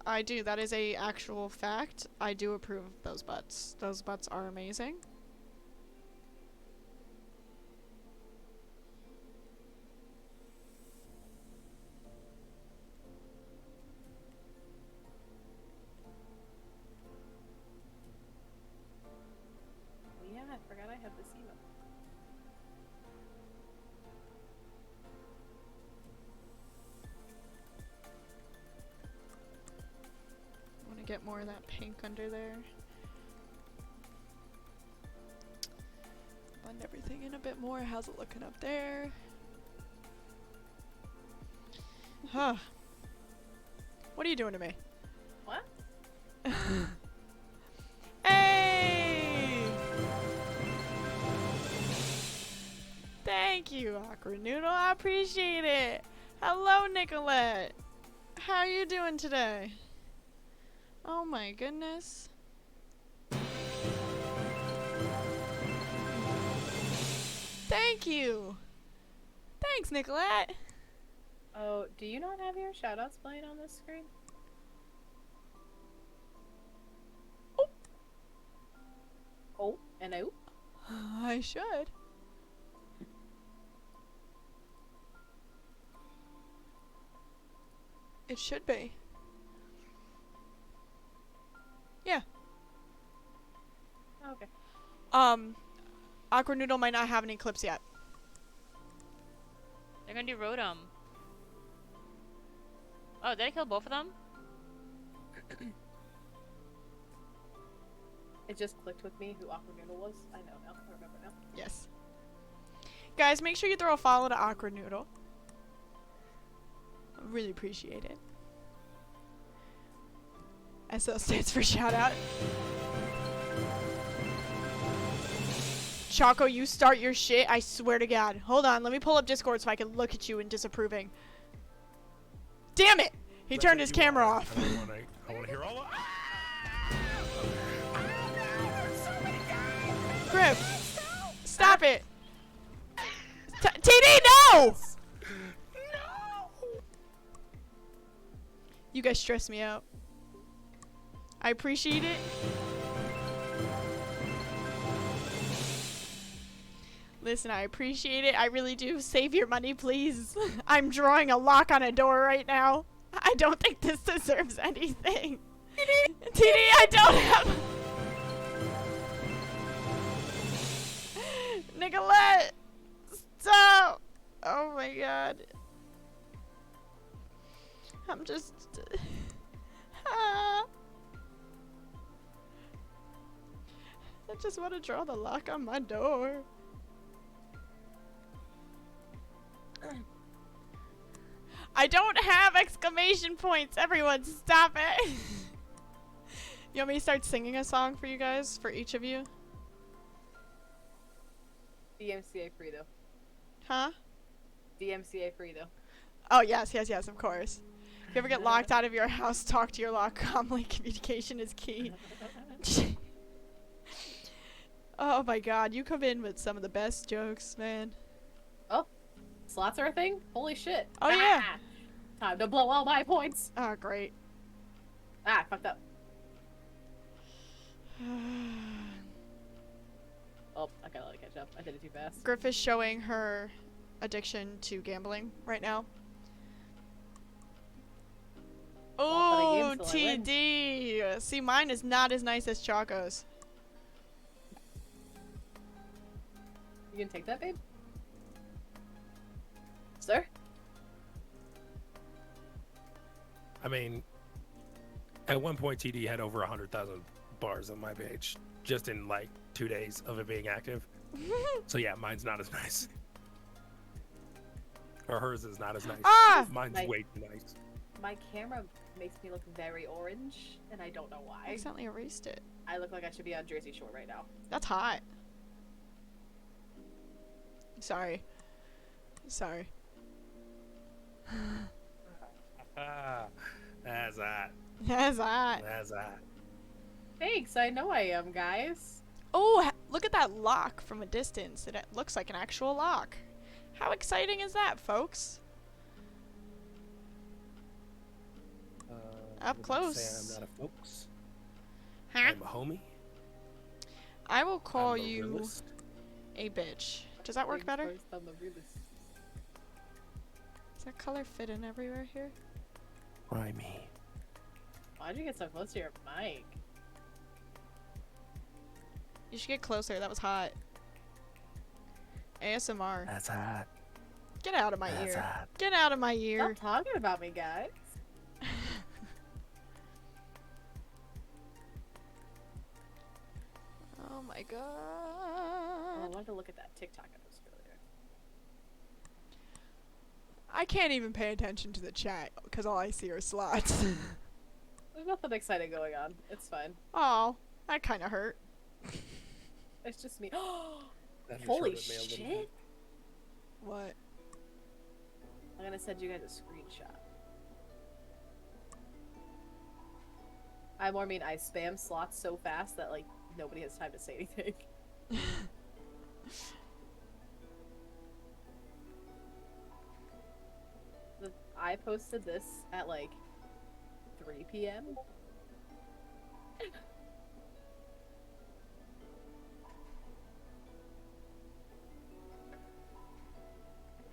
I do. That is a actual fact. I do approve of those butts. Those butts are amazing. get more of that pink under there. Blend everything in a bit more. How's it looking up there? Huh. What are you doing to me? What? Hey! Thank you, Aqua Noodle. I appreciate it. Hello, Nicolette. How are you doing today? Oh my goodness. Thank you. Thanks, Nicolette. Oh, do you not have your shoutouts playing on this screen? Oh, and oh. I should. It should be. Yeah. Okay. Aqua Noodle might not have any clips yet. They're gonna do Rotom. Oh, did I kill both of them? It just clicked with me who Aqua Noodle was. I know now. I remember now. Yes. Guys, make sure you throw a follow to Aqua Noodle. I really appreciate it. SL stands for shout out. Choco, you start your shit, I swear to God. Hold on, let me pull up Discord so I can look at you in disapproving. Damn it! He turned his camera off. I want to hear all of Griff, stop it. TD, no! You guys stress me out. I appreciate it. Listen, I appreciate it. I really do. Save your money, please. I'm drawing a lock on a door right now. I don't think this deserves anything. TD, I don't have... Nicolette! Stop! Oh my god. I'm just... I just want to draw the lock on my door. I don't have exclamation points. Everyone, stop it. You want me to start singing a song for you guys? For each of you? DMCA free though. Huh? DMCA free though. Oh, yes, yes, yes, of course. If you ever get locked out of your house, talk to your lock calmly. Communication is key. Oh my god, you come in with some of the best jokes, man. Oh, slots are a thing? Holy shit. Oh, yeah. Time to blow all my points. Oh, great. Ah, fucked up. Oh, I gotta let it catch up. I did it too fast. Griff is showing her addiction to gambling right now. Oh, Well, playing games till I TD. See, mine is not as nice as Choco's. You gonna take that, babe? Sir? I mean, at one point, TD had over 100,000 bars on my page just in like 2 days of it being active. So yeah, mine's not as nice. Or hers is not as nice. Ah! Mine's Like- way too nice. My camera makes me look very orange, and I don't know I why. accidentally erased it. I look like I should be on Jersey Shore right now. That's hot. Sorry. Sorry. That's that. That's hot. That's that. Thanks, I know I am, guys. Oh, look at that lock from a distance. It looks like an actual lock. How exciting is that, folks? Up Would close. Say I'm not a folks. Huh? I'm a homie. I will call I'm a you realist. a bitch. Does that work better? First on the realist. Does that color fit in everywhere here? Why me? Why'd you get so close to your mic? You should get closer. That was hot. ASMR. That's hot. Get out of my That's ear. hot. Get out of my ear. Stop talking about me, guys. Oh my Oh, I god. wanted to look at that TikTok I posted earlier. I can't even pay attention to the chat because all I see are slots. There's nothing exciting going on. It's fine. Oh, that kind of hurt. It's just me. That Holy retarded mailed them. shit! What? I'm gonna send you guys a screenshot. I mean, I spam slots so fast that, like, nobody has time to say anything. I posted this at, like, 3 p.m.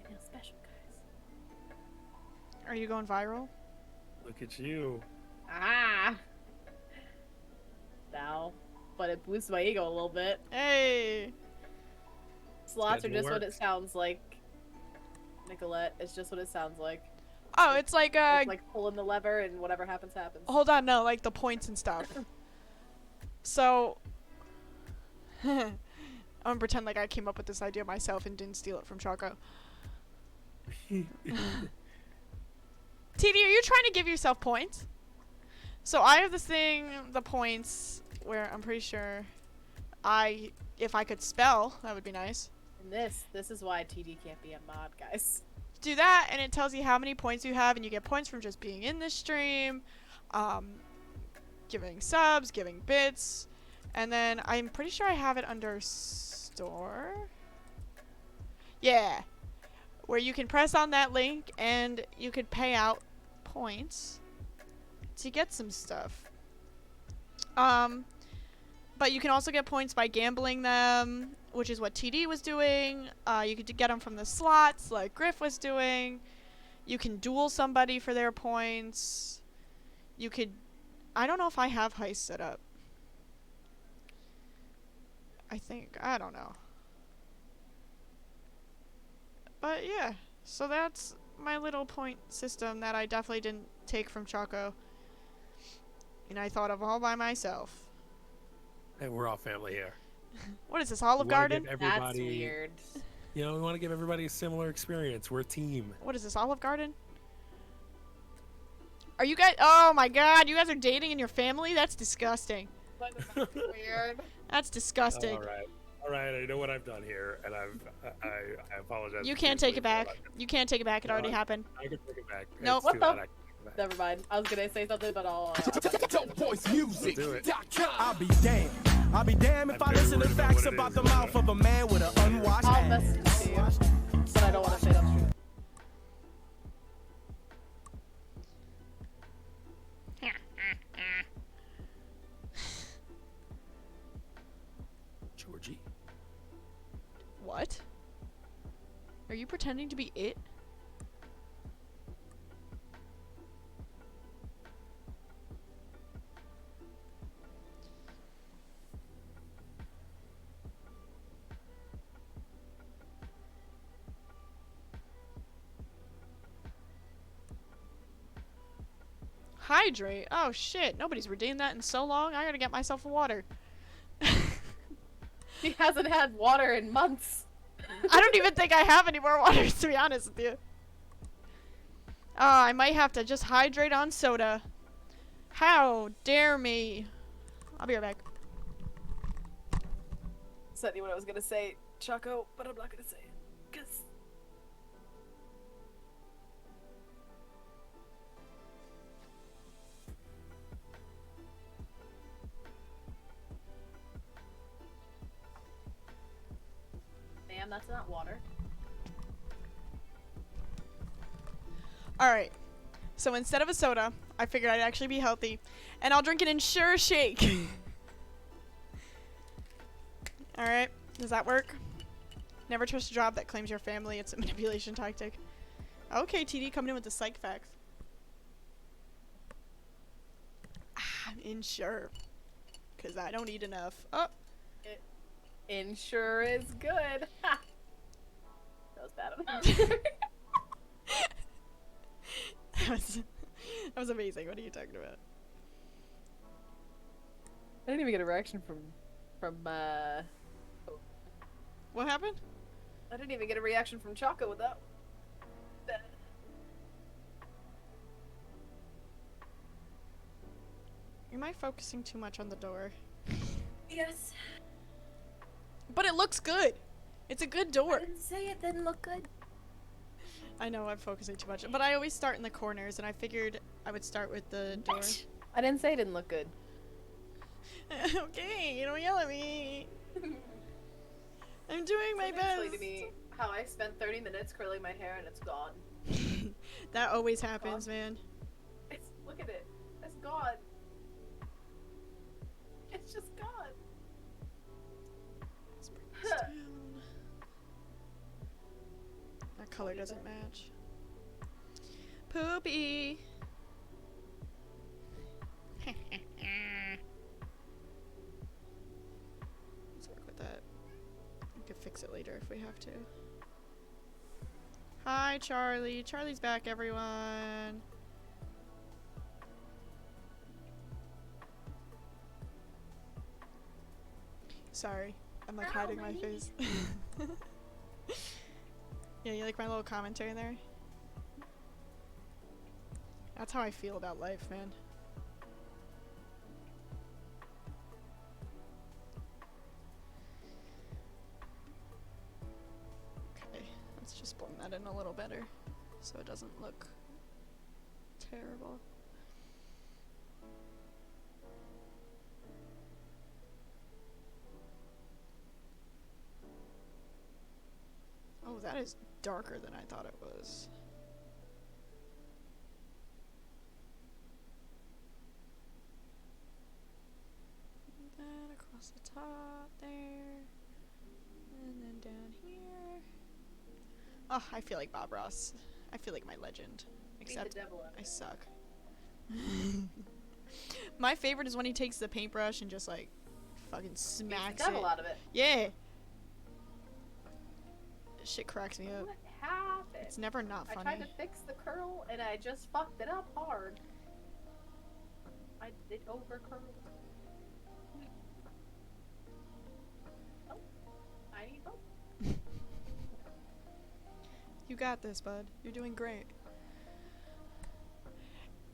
I feel special, guys. Are you going viral? Look at you. Ah! Now. But it boosts my ego a little bit. Hey! Slots are Schedule just what it works. sounds like. Nicolette, it's just what it sounds like. Oh, it's like It's like pulling the lever and whatever happens, happens. hold on, no, like the points and stuff. So, I'm gonna pretend like I came up with this idea myself and didn't steal it from Choco. TD, are you trying to give yourself points? So I have this thing, the points, where I'm pretty sure if I could spell, that would be nice. And this is why TD can't be a mod, guys. Do that, and it tells you how many points you have, and you get points from just being in the stream, giving subs, giving bits, and then I'm pretty sure I have it under store. Yeah, where you can press on that link and you could pay out points to get some stuff. But you can also get points by gambling them, which is what TD was doing. You could get them from the slots, like Griff was doing. You can duel somebody for their points. You could... I don't know if I have heist set up. I think. I don't know. But yeah, so that's my little point system that I definitely didn't take from Choco. And I thought of all by myself. Hey, we're all family here. What is this, Olive We wanna Garden? give That's everybody, weird. You know, we want to give everybody a similar experience. We're a team. What is this, Olive Garden? Are you guys... Oh my god, you guys are dating in your family? That's disgusting. Weird. That's disgusting. All right. I know what I've done here, and I apologize. You can't take it back. profusely You can't take it back. It already happened. I can take it back. Nope. It's What too the- late. I can take it back. Never mind. I was gonna say something, but I'll. Do it. I'll be damned. I'll be damned if I'm I very listen to worried about facts what it about is, the but, mouth of a man with an unwashed I'll hand. message it to you, but I don't want to say it on stream. Georgie. What? Are you pretending to be it? Hydrate? Oh shit, nobody's redeemed that in so long. I gotta get myself a water. He hasn't had water in months. I don't even think I have any more water, to be honest with you. I might have to just hydrate on soda. How dare me? I'll be right back. Said you what I was gonna say, Choco, but I'm not gonna say it, cause. Ma'am, that's not water. Alright. So instead of a soda, I figured I'd actually be healthy. And I'll drink an Ensure shake. Alright. Does that work? Never trust a job that claims your family. It's a manipulation tactic. Okay, TD coming in with the psych facts. Ensure. Because I don't eat enough. Oh. Ensure is good. Ha! That was bad. That was amazing. What are you talking about? I didn't even get a reaction from from What happened? I didn't even get a reaction from Choco with that. Am I focusing too much on the door? Yes. But it looks good. It's a good door. didn't say it didn't look good. I know I'm focusing too much, but I always start in the corners, and I figured I would start with the door. I didn't say it didn't look good. Okay, you don't yell at me. I'm doing my Explain to best. me how I spent 30 minutes curling my hair and it's gone. That always happens, man. It's look at it. It's gone. It's just gone. Let's bring this down. That color doesn't match. Poopy. Let's work with that. We could fix it later if we have to. Hi, Charlie. Charlie's back, everyone. Sorry. I'm like hiding my face. Yeah, you like my little commentary there? That's how I feel about life, man. Okay, let's just blend that in a little better so it doesn't look terrible. Oh, that is darker than I thought it was. That across the top there. And then down here. Oh, I feel like Bob Ross. I feel like my legend. Except I suck. My favorite is when he takes the paintbrush and just like fucking smacks Beats the it. devil out of it. Yeah. This shit cracks me up. What happened? It's never not I funny. tried to fix the curl and I just fucked it up hard. It over curled. Oh, I need help. You got this, bud. You're doing great.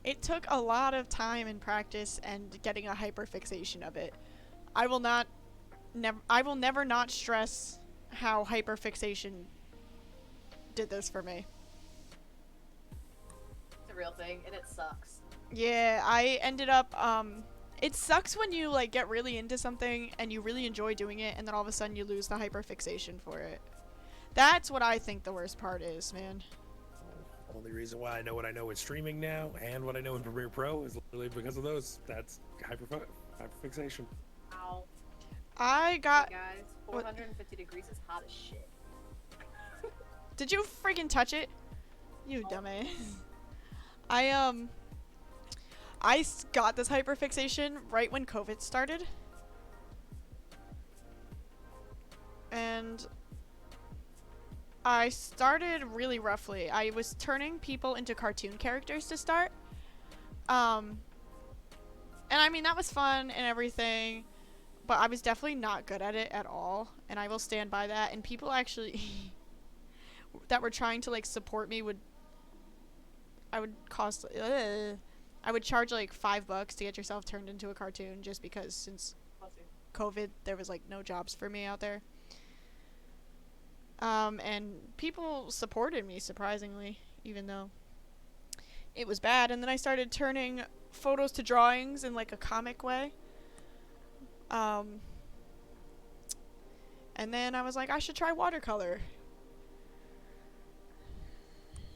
It took a lot of time and practice and getting a hyperfixation of it. I will never not stress how hyperfixation did this for me. It's a real thing and it sucks. Yeah, I ended up it sucks when you like get really into something and you really enjoy doing it and then all of a sudden you lose the hyperfixation for it. That's what I think the worst part is, man. Only reason why I know what I know with streaming now and what I know in Premiere Pro is literally because of those. That's hyperfixation. Ow. I got Hey guys, 450 degrees is hot as shit. Did you freaking touch it? You dumbass. I got this hyperfixation right when COVID started. And I started really roughly. I was turning people into cartoon characters to start. And I mean, that was fun and everything, but I was definitely not good at it at all. And I will stand by that. And people actually that were trying to like support me I would charge like $5 to get yourself turned into a cartoon just because since COVID there was like no jobs for me out there. And people supported me surprisingly, even though it was bad. And then I started turning photos to drawings in like a comic way. And then I was like, I should try watercolor.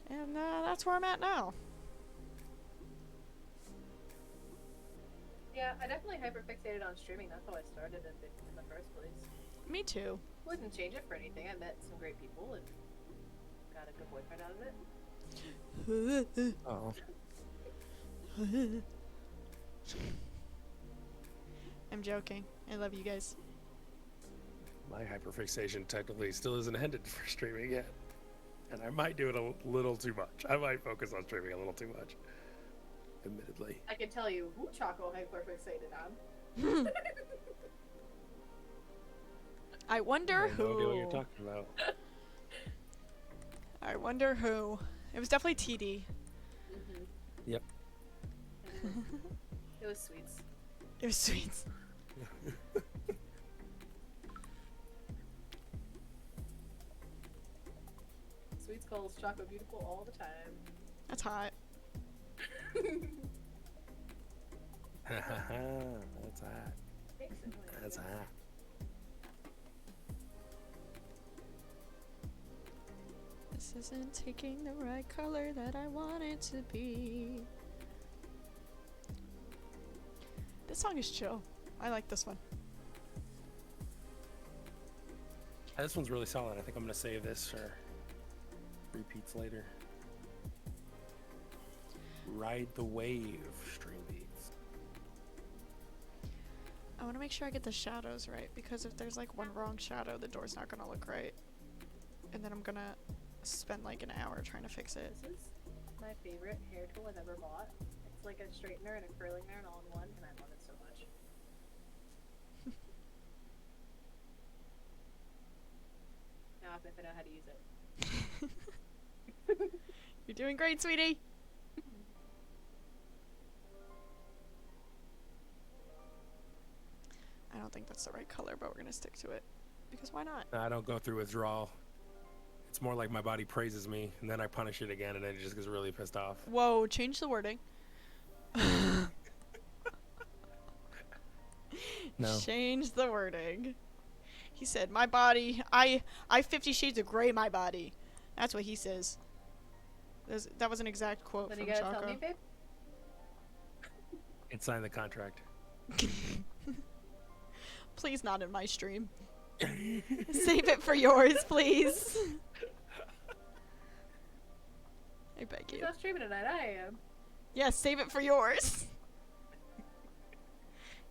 And that's where I'm at now. Yeah, I definitely hyperfixated on streaming. That's how I started in the first place. Me too. Wouldn't change it for anything. I met some great people and got a good boyfriend out of it. Oh. I'm joking. I love you guys. My hyperfixation technically still isn't ended for streaming yet. And I might do it a little too much. I might focus on streaming a little too much. Admittedly. I can tell you who Choco hyperfixated on. I wonder I have no idea what you're who. talking about. I wonder who. It was definitely TD. Yep. It was sweets. It was sweets. Sweets calls Choco beautiful all the time. That's hot. That's hot. Makes it noise. That's hot. This isn't taking the right color that I want it to be. This song is chill. I like this one. This one's really solid. I think I'm gonna save this for repeats later. Ride the Wave, Stream Beats. I want to make sure I get the shadows right, because if there's like one wrong shadow, the door's not gonna look right. And then I'm gonna spend like an hour trying to fix it. This is my favorite hair tool I've ever bought. It's like a straightener and a curling iron all in one, and I love it so much. Now I have to figure out how to use it. You're doing great, sweetie. I don't think that's the right color, but we're gonna stick to it. Because why not? I don't go through withdrawal. It's more like my body praises me, and then I punish it again, and then it just gets really pissed off. Whoa, change the wording. No. Change the wording. He said, my body, I 50 shades of gray my body. That's what he says. That was an exact quote Then from you gotta Choco. tell me, babe? And sign the contract. Please not in my stream. Save it for yours, please. I beg You're you. not streaming tonight, I am. Yes, save it for yours.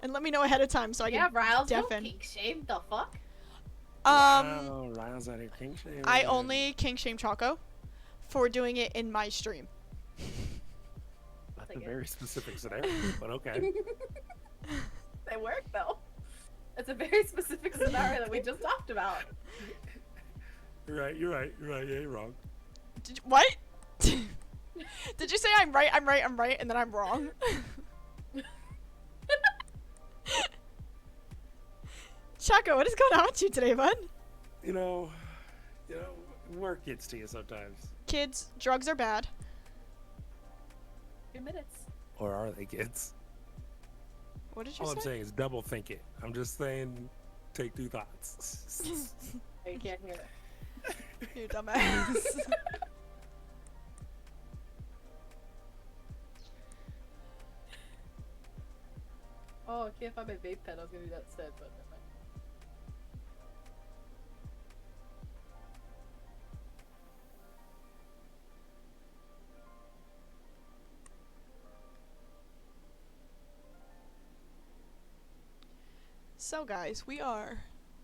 And let me know ahead of time so I Yeah, can Riles, don't deafen. kink shame, the fuck? Wow, Riles out here king shaming. I only king shame Choco for doing it in my stream. That's a Take it. very specific scenario, but okay. They work though. It's a very specific scenario that we just talked about. You're right, you're right, you're right, yeah, you're wrong. What? Did you say I'm right, and then I'm wrong? Choco, what is going on with you today, bud? You know, work gets to you sometimes. Kids, drugs are bad. 2 minutes. Or are they kids? What did you All I'm say? saying is double think it. I'm just saying, take 2 thoughts. Oh, you can't hear it. You dumbass. Oh, I can't find my vape pen. I was gonna do that instead, but never mind. So guys, we are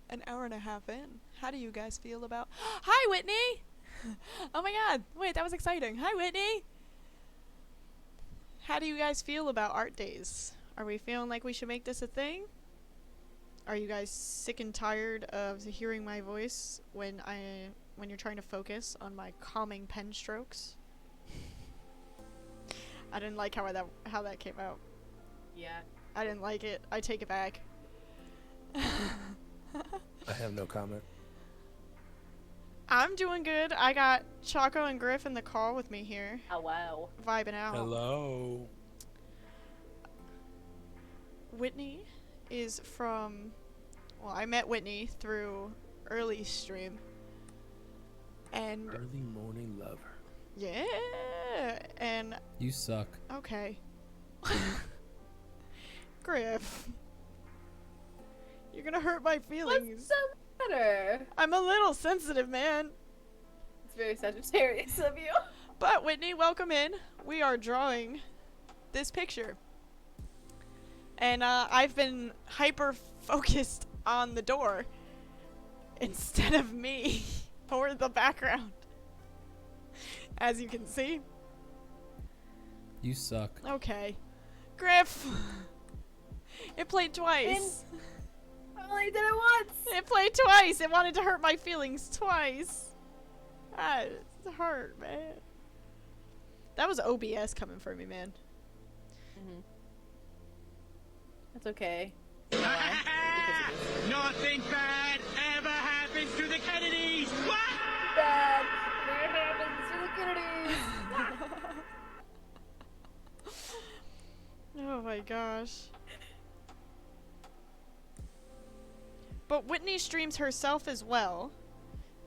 an hour and a half in. How do you guys feel about— Hi Whitney! Oh my god, wait, that was exciting. Hi Whitney! How do you guys feel about art days? Are we feeling like we should make this a thing? Are you guys sick and tired of hearing my voice when you're trying to focus on my calming pen strokes? I didn't like how that came out. Yeah. I didn't like it. I take it back. I have no comment. I'm doing good. I got Choco and Griff in the call with me here, Oh wow. vibing out. Hello. Whitney is from— well, I met Whitney through early stream. And Early morning lover. yeah, and You suck. okay. Griff, you're gonna hurt my feelings. What's the matter? I'm a little sensitive, man. It's very Sagittarius of you. But Whitney, welcome in. We are drawing this picture. And I've been hyper focused on the door instead of me or the background. As you can see. You suck. Okay. Griff! It played twice. only did it once. It played twice. It wanted to hurt my feelings twice. Ah, it hurt, man. That was OBS coming for me, man. That's okay. You know why? Because it is. Nothing bad ever happens to the Kennedys. What? Bad. What happens to the Kennedys? Oh my gosh. But Whitney streams herself as well.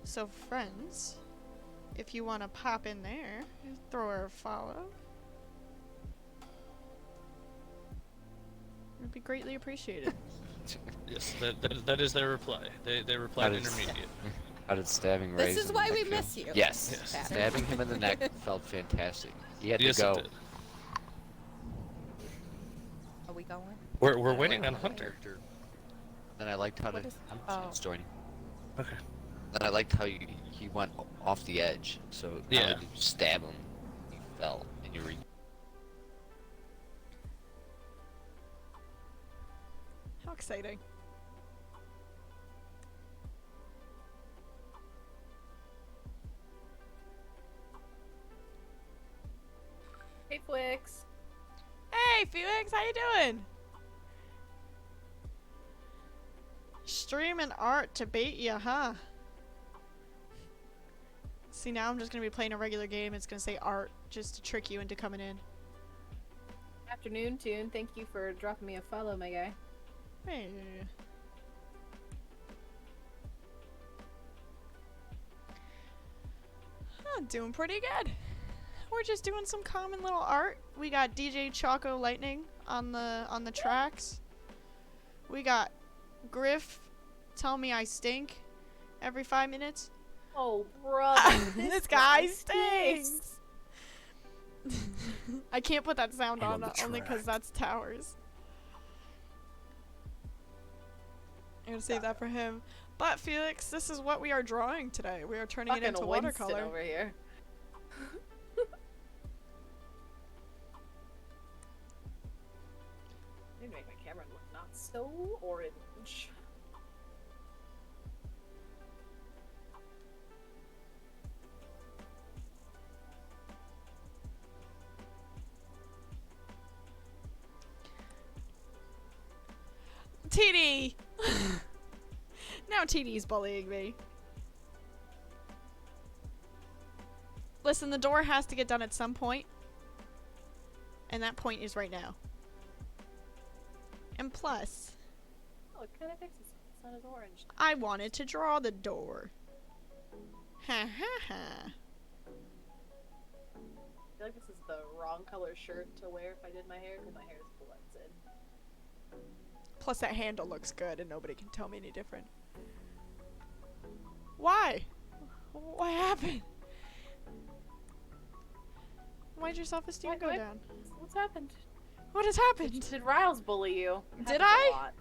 So friends, if you want to pop in there, throw her a follow. It'd be greatly appreciated. Yes, that is their reply. They replied That is- intermediate. How did stabbing This Ray's is in why the we neck feel? miss you. Yes. Yes. Stabbing him in the neck felt fantastic. He had Yes, to it go. did. Are we going? We're winning on Hunter. Then I liked how What to. is- I'm oh. just joining. Okay. Then I liked how he went off the edge. So not Yeah. only did you stab him, he fell, and you re. How exciting. Hey, Twix. Hey, Felix, how you doing? Streaming art to bait ya, huh? See, now I'm just gonna be playing a regular game. It's gonna say art just to trick you into coming in. Afternoon, Tune. Thank you for dropping me a follow, my guy. Hey. I'm doing pretty good. We're just doing some common little art. We got DJ Choco Lightning on the tracks. We got Griff Tell Me I Stink every 5 minutes. Oh, brother. This guy stinks. I can't put that sound I'm on on the only because track. that's Towers. I'm gonna save that for him. But Felix, this is what we are drawing today. We are turning it Fucking into Winston watercolor. over here. Need to make my camera look not so orange. TD! Now TD's bullying me. Listen, the door has to get done at some point. And that point is right now. And plus, Oh, it kind of fixes it. It's not as orange. I wanted to draw the door. Ha ha ha. I feel like this is the wrong color shirt to wear if I did my hair because my hair is blends in. Plus that handle looks good and nobody can tell me any different. Why? What happened? Why'd your self-esteem What- go what? down? What's happened? What has happened? Did Riles bully you? Did Happens a I? lot.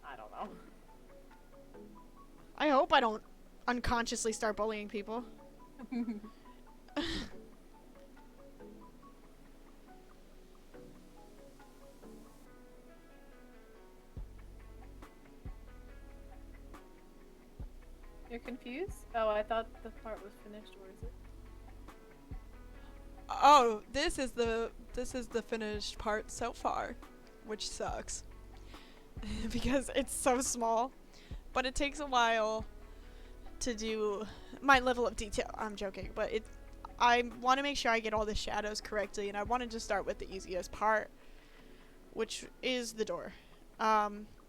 I don't know. I hope I don't unconsciously start bullying people. You're confused? Oh, I thought the part was finished. Where is it? Oh, this is the finished part so far, which sucks. Because it's so small, but it takes a while to do my level of detail. I'm joking, but I want to make sure I get all the shadows correctly, and I wanted to start with the easiest part, which is the door.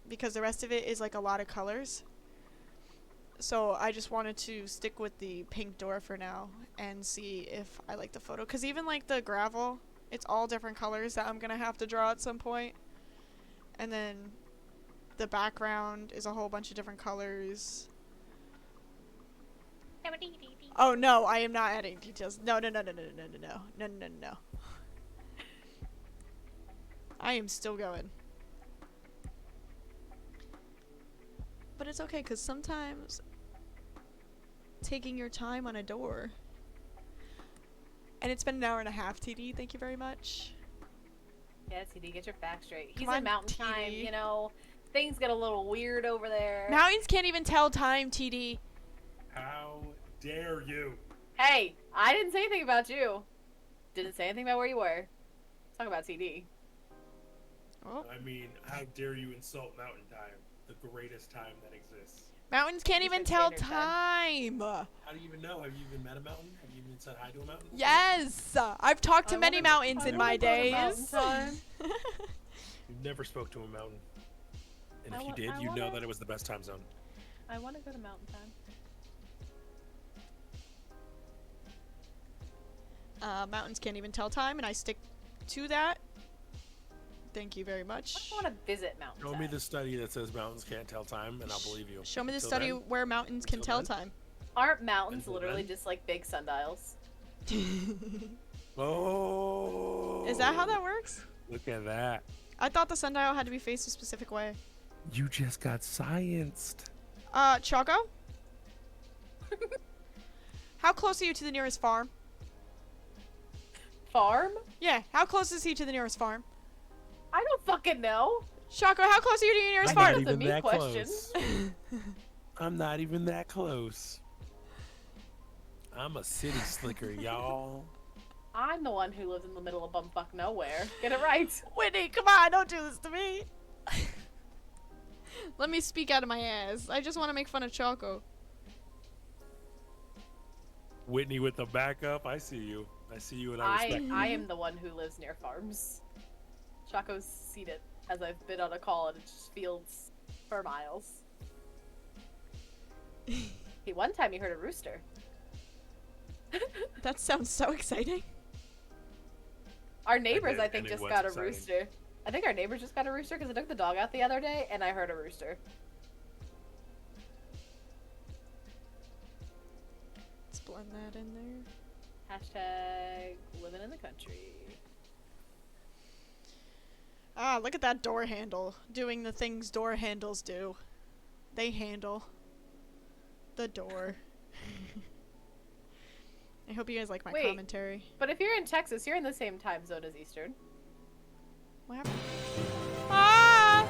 Because the rest of it is like a lot of colors. So I just wanted to stick with the pink door for now and see if I like the photo. Because even like the gravel, it's all different colors that I'm going to have to draw at some point. And then the background is a whole bunch of different colors. Oh no, I am not adding details. No. I am still going. But it's okay, because sometimes taking your time on a door. And it's been an hour and a half, TD. Thank you very much. Yeah, TD, get your facts straight. He's Come on, in Mountain Time, TD. you know. things get a little weird over there. Mountains can't even tell time, TD. How dare you? Hey, I didn't say anything about you. Didn't say anything about where you were. Talk about TD. Oh. I mean, how dare you insult Mountain Time, the greatest time that exists? Mountains can't even Eastern tell Standard time. How do you even know? Have you even met a mountain? Have you even said hi to a mountain? Yes, I've talked to many mountains in my days. You never spoke to a mountain. And I if you wa- did, I you know wanna- that it was the best time zone. I want to go to Mountain Time. Mountains can't even tell time, and I stick to that. Thank you very much. I want to visit Mountain Show Time. me the study that says mountains can't tell time, and I'll believe you. Show me the Until study then- where mountains can Until tell then? time. Aren't mountains Until literally then? just like big sundials? Oh. Is that how that works? Look at that. I thought the sundial had to be faced a specific way. You just got scienced. Choco? How close are you to the nearest farm? Farm? Yeah, how close is he to the nearest farm? I don't fucking know. Choco, how close are you to your nearest I'm not farm? even me that question. close. I'm not even that close. I'm a city slicker, y'all. I'm the one who lives in the middle of bumfuck nowhere. Get it right. Whitney, come on, don't do this to me. Let me speak out of my ass. I just want to make fun of Choco. Whitney with the backup. I see you. I see you, and I respect you. I am the one who lives near farms. Chaco's seen it as I've been on a call and it just fields for miles. One time he heard a rooster. That sounds so exciting. Our neighbors, did, I think, and it just was got a exciting. rooster. I think our neighbors just got a rooster because I took the dog out the other day and I heard a rooster. Let's blend that in there. Hashtag living in the country. Ah, look at that door handle. Doing the things door handles do. They handle the door. I hope you guys like my Wait. commentary. But if you're in Texas, you're in the same time zone as Eastern. What happened? Ah!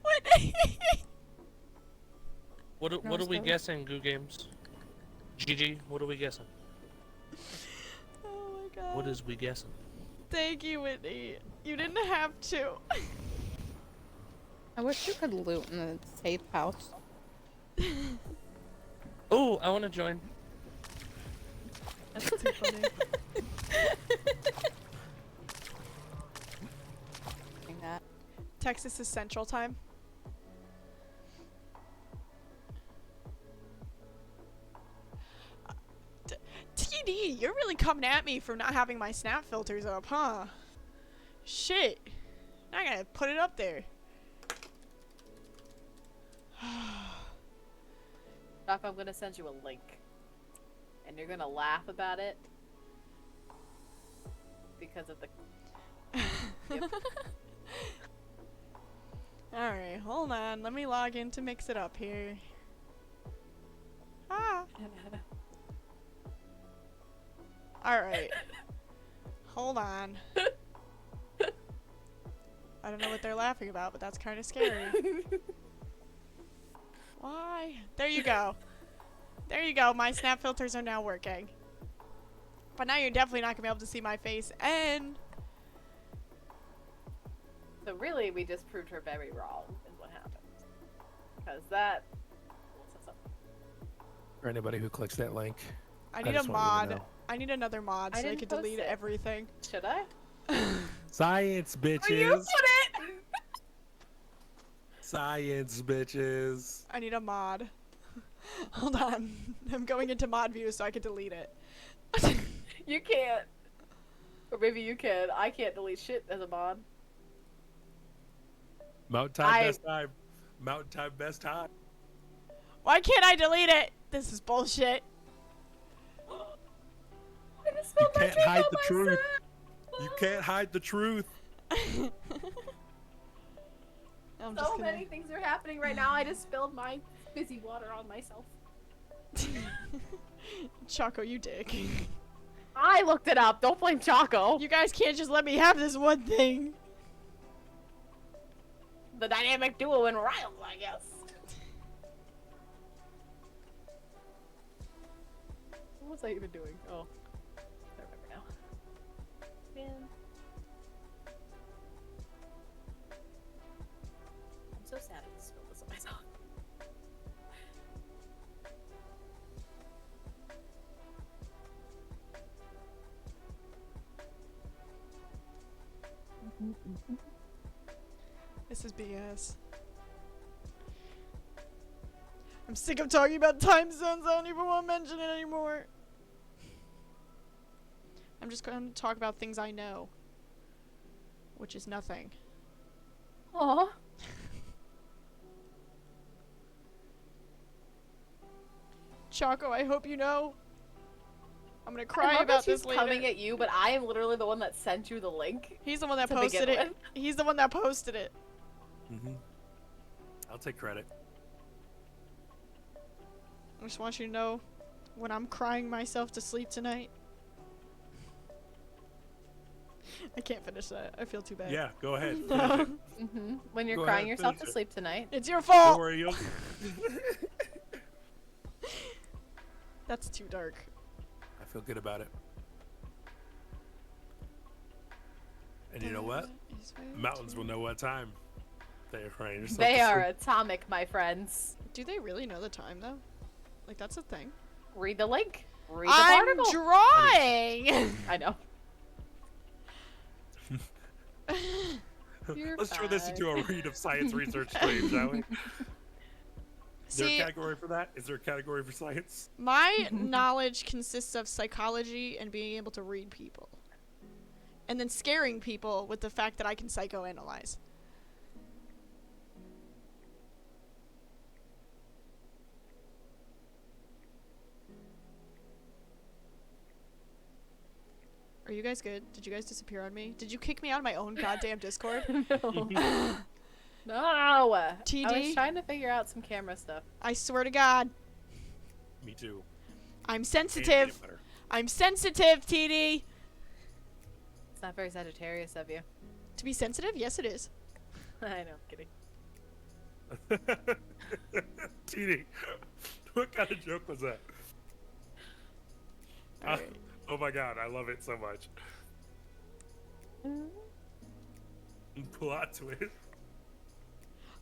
Whitney! What are we guessing, Goo Games? GG, what are we guessing? Oh my god. What is we guessing? Thank you, Whitney. You didn't have to. I wish you could loot in the safe house. Oh, I want to join. That's too funny. That. Texas is Central Time. TD, you're really coming at me for not having my snap filters up, huh? Shit. I gotta put it up there. Doc, I'm gonna send you a link. And you're gonna laugh about it. Because of the... Yep. Alright, hold on. Let me log in to mix it up here. Ah. Alright. Hold on. I don't know what they're laughing about, but that's kind of scary. Why? There you go. There you go. My snap filters are now working. But now you're definitely not going to be able to see my face. And So really, we just proved her very wrong, is what happened. Because that... For anybody who clicks that link, I need a just want you to mod. know. I need another mod I so I didn't can post delete it. everything. Should I? Science, bitches. Oh, you put it! Science, bitches. I need a mod. Hold on. I'm going into mod view so I can delete it. You can't. Or maybe you can. I can't delete shit as a mod. Mountain time, best time. Mountain time, best time. Why can't I delete it? This is bullshit. I just You spilled my can't drink hide on the truth. myself. You can't hide the truth. I'm just So gonna... many things are happening right now. I just spilled my fizzy water on myself. Choco, you dick. I looked it up. Don't blame Choco. You guys can't just let me have this one thing. The dynamic duo in Riles, I guess. What was I even doing? Oh. I remember now. Man. I'm so sad I spilled this on myself. This is BS. I'm sick of talking about time zones. I don't even want to mention it anymore. I'm just going to talk about things I know. Which is nothing. Aww. Choco, I hope you know. I'm gonna I cry love about that she's this later. coming at you, but I am literally the one that sent you the link. He's the one that to posted begin it. with. He's the one that posted it. I'll take credit. I just want you to know when I'm crying myself to sleep tonight. I can't finish that. I feel too bad. Yeah, go ahead. When you're Go crying ahead, yourself finish to it. sleep tonight. It's your fault! Don't worry, you'll... That's too dark. I feel good about it. And you know what? The mountains will know what time they're crying yourself They to are sleep. atomic, my friends. Do they really know the time though? Like that's a thing. Read the link. Read the I'm article. drawing. I know. Let's turn this into a read of science research stream, shall we? Is there a See, category for that? Is there a category for science? my knowledge consists of psychology and being able to read people. And then scaring people with the fact that I can psychoanalyze. Are you guys good? Did you guys disappear on me? Did you kick me out of my own goddamn Discord? No. I TD? was trying to figure out some camera stuff. I swear to God. Me too. I'm And sensitive. peanut butter. I'm sensitive, TD. It's not very Sagittarius of you. To be sensitive? Yes, it is. I know, kidding. TD, what kind of joke was that? Alright. Oh my god, I love it so much. Plot twist.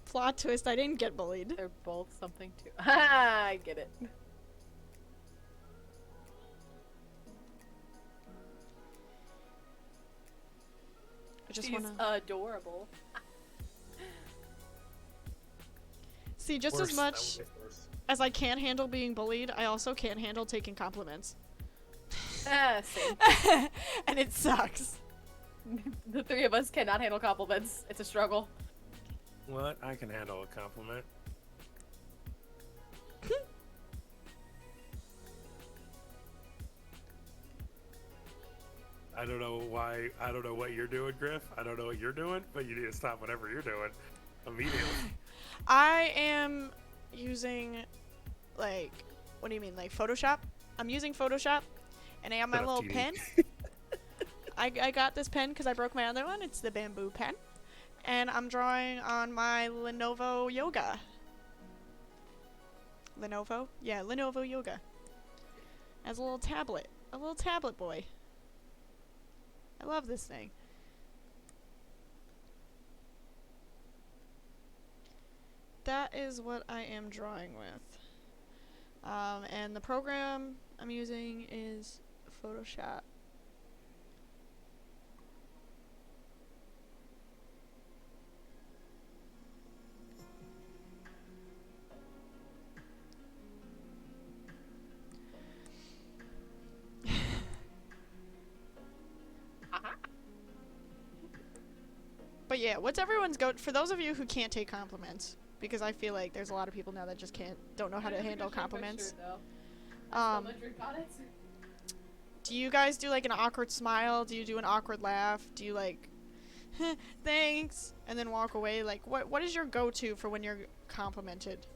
Plot twist, I didn't get bullied. They're both something too. I get it. I just She's wanna adorable. see just Worse, as that much was worse. as I can't handle being bullied, I also can't handle taking compliments. Same. And it sucks. The three of us cannot handle compliments. It's a struggle. What? I can handle a compliment. I don't know why. I don't know what you're doing, Griff. I don't know what you're doing, but you need to stop whatever you're doing immediately. I am using, like, what do you mean, like Photoshop? I'm using Photoshop, and I have my Shut up, little TD. pen. I got this pen because I broke my other one. It's the bamboo pen. And I'm drawing on my Lenovo Yoga. Lenovo? Yeah, Lenovo Yoga. As a little tablet. A little tablet boy. I love this thing. That is what I am drawing with. And the program I'm using is Photoshop. But yeah, what's everyone's go for those of you who can't take compliments? Because I feel like there's a lot of people now that just don't know how to handle compliments. Do you guys do like an awkward smile? Do you do an awkward laugh? Do you like, thanks, and then walk away? Like, what is your go-to for when you're complimented?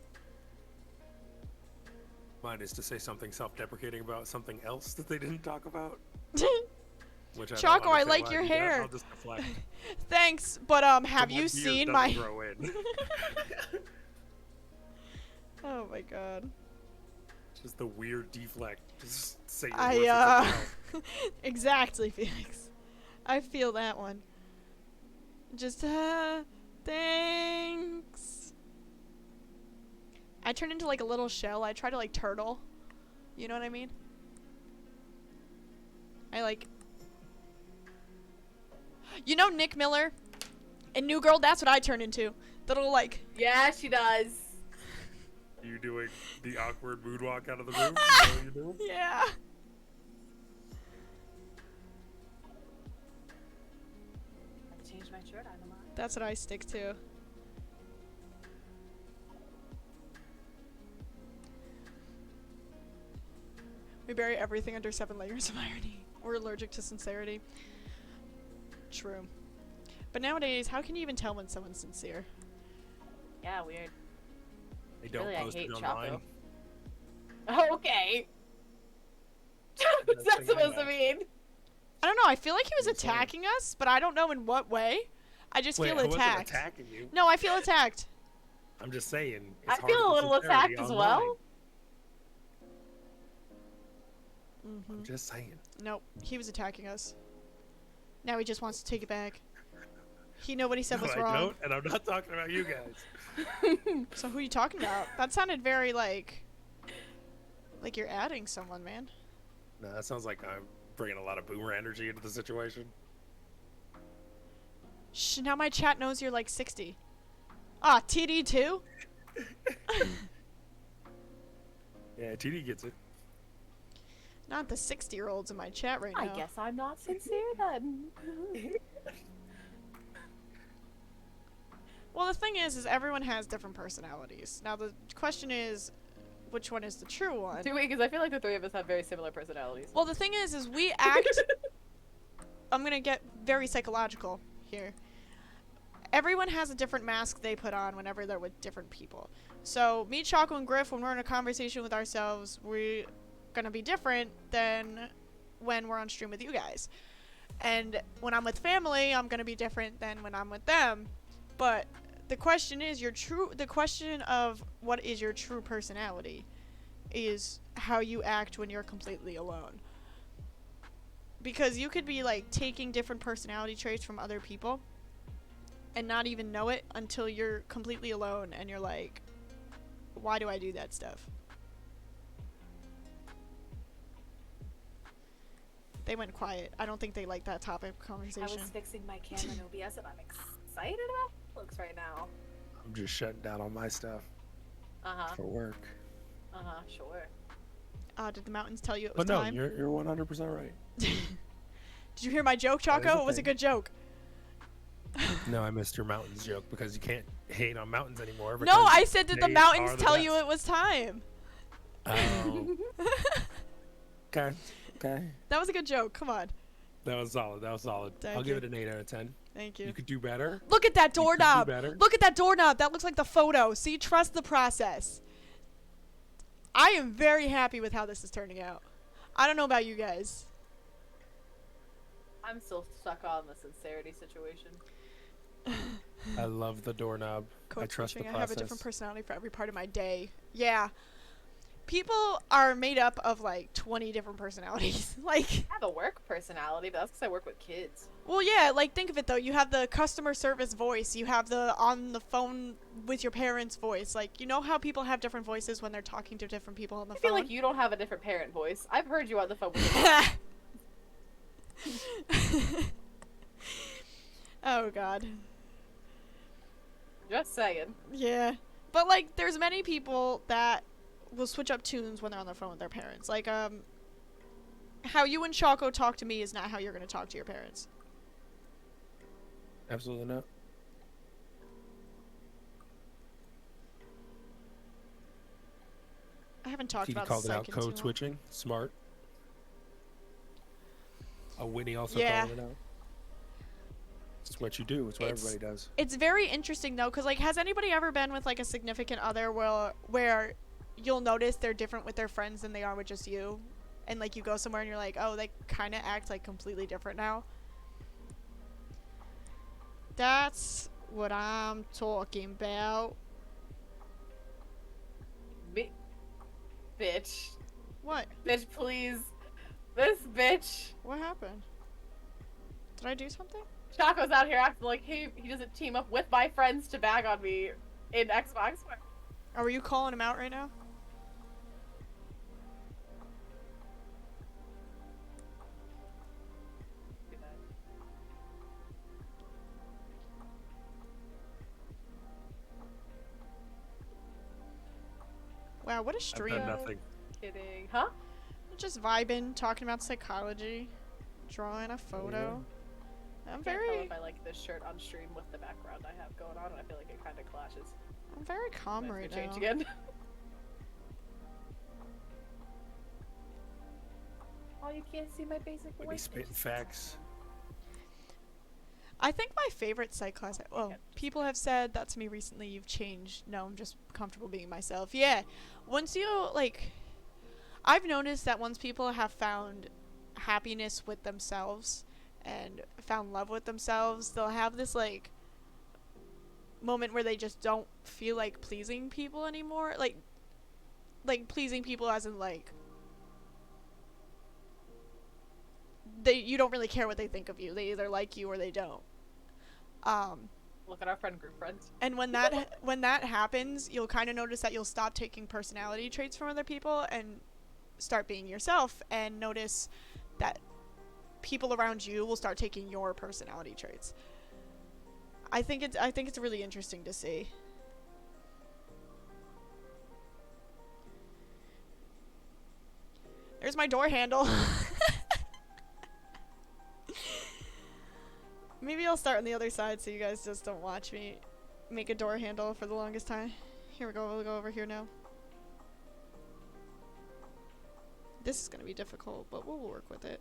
Mine is to say something self-deprecating about something else that they didn't talk about. Which I don't Choco, I understand like why your do that. hair. I'll just deflect. Thanks, but have The you one beard seen doesn't my? grow in. Oh my god. Just the weird deflect. Just say your I words for something else. exactly, Felix. I feel that one. Just thanks. I turn into like a little shell. I try to like turtle. You know what I mean? I like. You know Nick Miller in New Girl? That's what I turn into. The little like. Yeah, she does. You doing the awkward moonwalk out of the room? Is that what you're doing? Yeah. I changed my shirt. I don't mind. That's what I stick to. We bury everything under 7 layers of irony. We're allergic to sincerity. True. But nowadays, how can you even tell when someone's sincere? Yeah, weird. They don't Really, I post hate it online. Choco. Okay. What's that supposed to mean? I don't know. I feel like he was attacking us, but I don't know in what way. I just Wait, feel I wasn't attacked. attacking you. No, I feel attacked. I'm just saying. I It's hard feel to a be little sincerity attacked as online. well. I'm just saying. Nope, he was attacking us. Now he just wants to take it back. He knew what he said No, was I wrong. don't, and I'm not talking about you guys. So who are you talking about? That sounded very like you're adding someone, man. No, that sounds like I'm bringing a lot of boomer energy into the situation. Shh, now my chat knows you're like 60. Ah, TD too? Yeah, TD gets it. Not the 60-year-olds in my chat right now. I guess I'm not sincere then. Well, the thing is everyone has different personalities. Now the question is, which one is the true one? Do we? Because I feel like the three of us have very similar personalities. Well, the thing is we act. I'm gonna get very psychological here. Everyone has a different mask they put on whenever they're with different people. So me, Choco, and Griff, when we're in a conversation with ourselves, we're gonna be different than when we're on stream with you guys. And when I'm with family, I'm gonna be different than when I'm with them. But the question is the question of what is your true personality is how you act when you're completely alone. Because you could be like taking different personality traits from other people and not even know it until you're completely alone and you're like, why do I do that stuff? They went quiet. I don't think they like that topic of conversation. I was fixing my camera in OBS and I'm excited about it looks right now. I'm just shutting down all my stuff Uh-huh. for work. Uh-huh, sure. Did the mountains tell you it was But no, time? you're 100% right. Did you hear my joke, That is Choco? a It was a thing. good joke. No, I missed your mountains joke because you can't hate on mountains anymore. No, because I said did the they mountains are the tell you best. it was time? Oh. Okay. Okay. That was a good joke. Come on. That was solid. That was solid. Thank I'll give you. it an 8 out of 10. Thank you. You could do better. Look at that You could do doorknob. better. Look at that doorknob. That looks like the photo. See, trust the process. I am very happy with how this is turning out. I don't know about you guys. I'm still stuck on the sincerity situation. I love the doorknob. I Code trust the switching. I process. have a different personality for every part of my day. Yeah. People are made up of like 20 different personalities. Like, I have a work personality, but that's because I work with kids. well, yeah, like think of it though. You have the customer service voice. You have the on the phone with your parents voice. Like, you know how people have different voices when they're talking to different people on the I phone? feel like you don't have a different parent voice. I've heard you on the phone with your Oh god. Just saying. Yeah. But like there's many people that will switch up tunes when they're on their phone with their parents. Like how you and Choco talk to me is not how you're going to talk to your parents. Absolutely not. I haven't talked TD about called it psych out. in too long. Code switching. Smart. Winnie also Yeah. called it out. It's what you do. It's what It's- everybody does. It's very interesting though, cuz like has anybody ever been with like a significant other where you'll notice they're different with their friends than they are with just you. And like you go somewhere and you're like, oh, they kind of act like completely different now. That's what I'm talking about. Bitch. What? Bitch, please. This bitch. What happened? Did I do something? Chaco's out here acting like he doesn't team up with my friends to bag on me in Xbox. Are you calling him out right now? Wow, what a I've stream. done nothing. Kidding. Huh? Just vibing, talking about psychology, drawing a photo. I'm I can't tell very if I like this shirt on stream with the background I have going on, and I feel like it kind of clashes. I'm very calm Might right have to change now. again. Oh, you can't see my basic When he's spitting facts. I think my favorite psych class. Well, people have said that to me recently. You've changed. No, I'm just comfortable being myself. Yeah, once you like, I've noticed that once people have found happiness with themselves and found love with themselves, they'll have this like moment where they just don't feel like pleasing people anymore. Like pleasing people as in like you don't really care what they think of you. They either like you or they don't. Look at our friend group, friends. And when that happens, you'll kind of notice that you'll stop taking personality traits from other people and start being yourself, and notice that people around you will start taking your personality traits. I think it's really interesting to see. There's my door handle. Maybe I'll start on the other side so you guys just don't watch me make a door handle for the longest time. Here we go, we'll go over here now. This is gonna be difficult, but we'll work with it.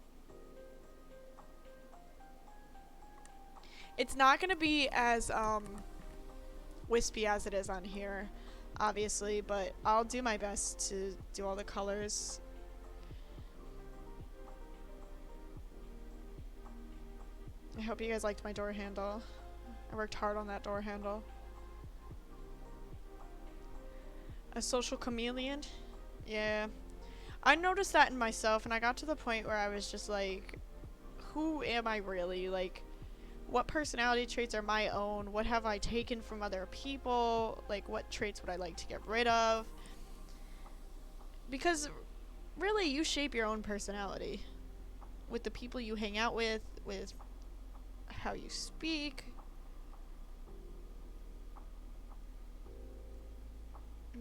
It's not gonna be as wispy as it is on here, obviously, but I'll do my best to do all the colors. I hope you guys liked my door handle. I worked hard on that door handle. A social chameleon? Yeah. I noticed that in myself, and I got to the point where I was just like, who am I really? Like, what personality traits are my own? What have I taken from other people? Like, what traits would I like to get rid of? Because, really, you shape your own personality. With the people you hang out with how you speak.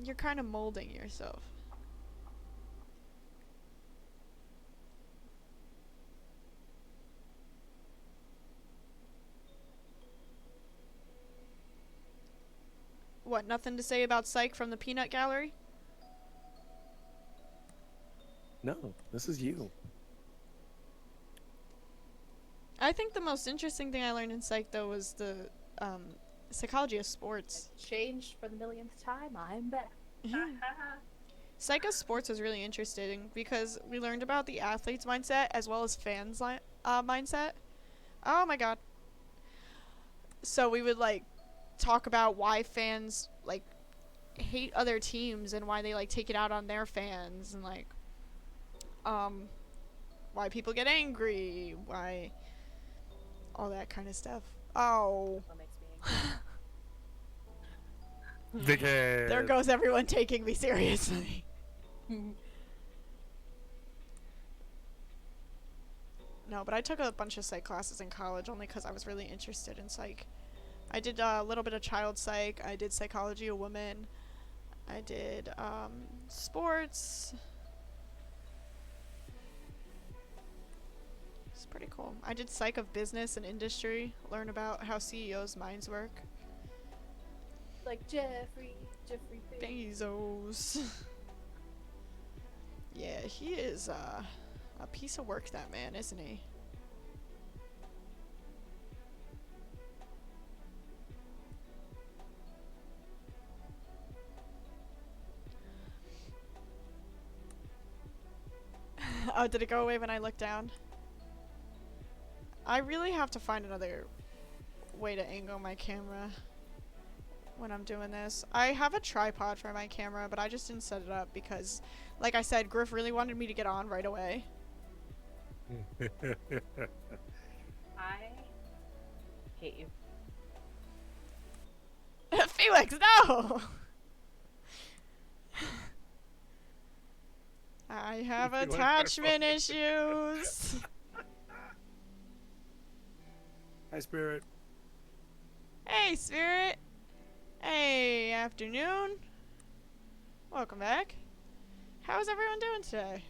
You're kind of molding yourself. What, nothing to say about Psych from the Peanut Gallery? No, this is you. I think the most interesting thing I learned in Psych, though, was the psychology of sports. Changed for the millionth time. I'm back. Psych of sports was really interesting because we learned about the athlete's mindset as well as fans' mindset. Oh my god. So we would like talk about why fans like hate other teams and why they like take it out on their fans, and like why people get angry, why all that kind of stuff. Oh. What makes me Dickhead. There goes everyone taking me seriously. No, but I took a bunch of psych classes in college only because I was really interested in psych. I did a little bit of child psych. I did psychology of women. I did sports. It's pretty cool. I did psych of business and industry. Learn about how CEOs' minds work. like Jeffrey Bezos. Yeah, he is a piece of work, that man, isn't he? Oh, did it go away when I looked down? I really have to find another way to angle my camera when I'm doing this. I have a tripod for my camera, but I just didn't set it up because, like I said, Griff really wanted me to get on right away. I hate you. Felix, no! I have attachment issues. Hi, Spirit. Hey, Spirit. Hey, afternoon. Welcome back. How's everyone doing today?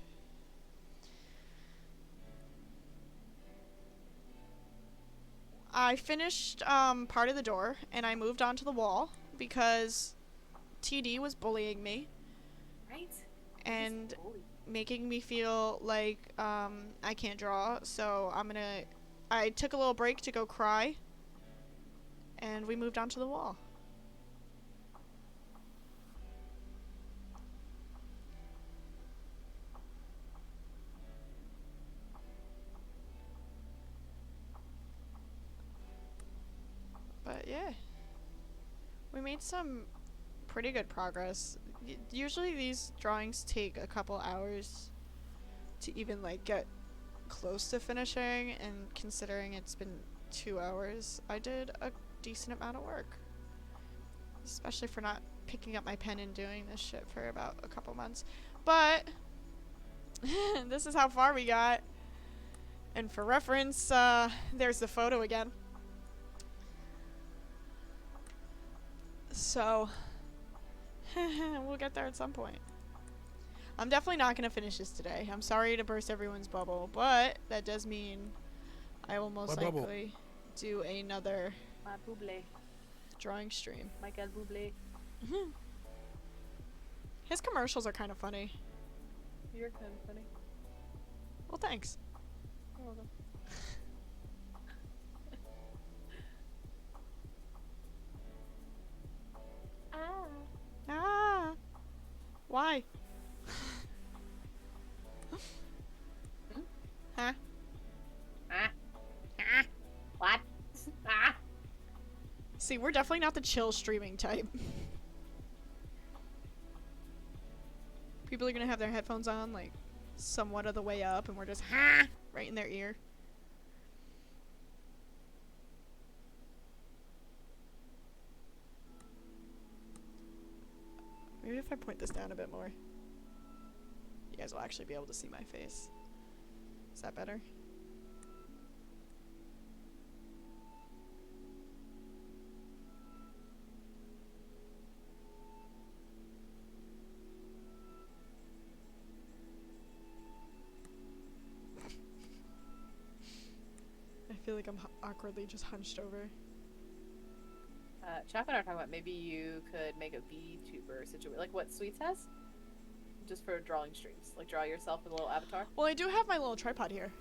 I finished part of the door and I moved onto the wall because TD was bullying me. Right? And making me feel like I can't draw, so I took a little break to go cry, and we moved onto the wall. But yeah, we made some pretty good progress. Usually these drawings take a couple hours to even like get close to finishing, and considering it's been 2 hours, I did a decent amount of work. Especially for not picking up my pen and doing this shit for about a couple months. But this is how far we got. And for reference, there's the photo again. So we'll get there at some point. I'm definitely not going to finish this today. I'm sorry to burst everyone's bubble, but that does mean I will most likely do another My Bublé. drawing stream. Michael Bublé. His commercials are kind of funny. You're kind of funny. Well, thanks. You're welcome. Ah. Why? Huh? What? See, we're definitely not the chill streaming type. People are gonna have their headphones on, like, somewhat of the way up, and we're just right in their ear. Maybe if I point this down a bit more, you guys will actually be able to see my face. Is that better? I feel like I'm awkwardly just hunched over. Chaff and I were talking about maybe you could make a VTuber situation, like what Sweets has, just for drawing streams. Like draw yourself with a little avatar. Well, I do have my little tripod here.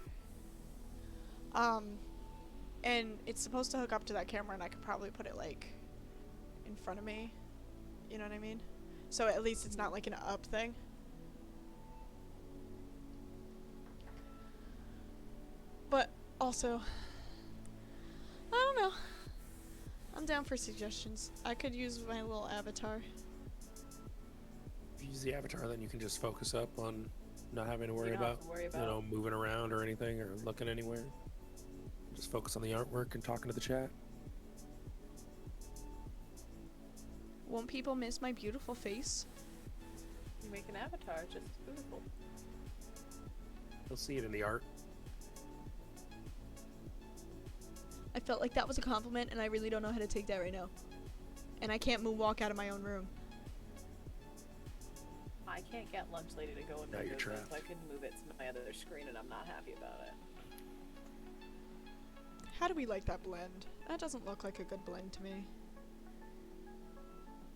And it's supposed to hook up to that camera, and I could probably put it like in front of me. You know what I mean? So at least it's not like an up thing. But also, I don't know. I'm down for suggestions. I could use my little avatar. If you use the avatar, then you can just focus up on not having to worry You don't have about, to worry you about- know, moving around or anything or looking anywhere. Just focus on the artwork and talking to the chat. Won't people miss my beautiful face? You make an avatar, just beautiful. You'll see it in the art. I felt like that was a compliment, and I really don't know how to take that right now. And I can't moonwalk out of my own room. I can't get Lunch Lady to go in Now my you're business. trapped. I can move it to my other screen, and I'm not happy about it. How do we like that blend? That doesn't look like a good blend to me.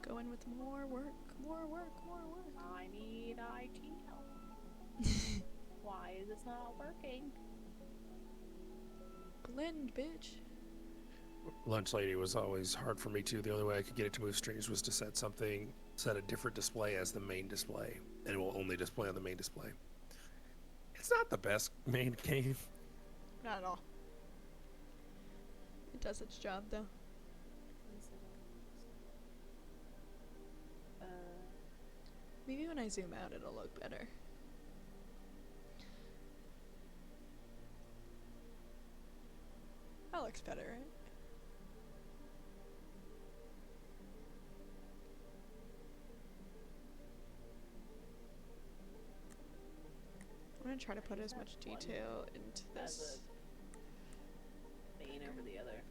Go in with more work, more work, more work. I need IT help. Why is this not working? Blend, bitch. Lunch Lady was always hard for me too. The only way I could get it to move streams was to set a different display as the main display, and it will only display on the main display. It's not the best main game. Not at all. It does its job though. Maybe when I zoom out it'll look better. That looks better, right? I'm gonna try to put as much detail into this. Main over the other.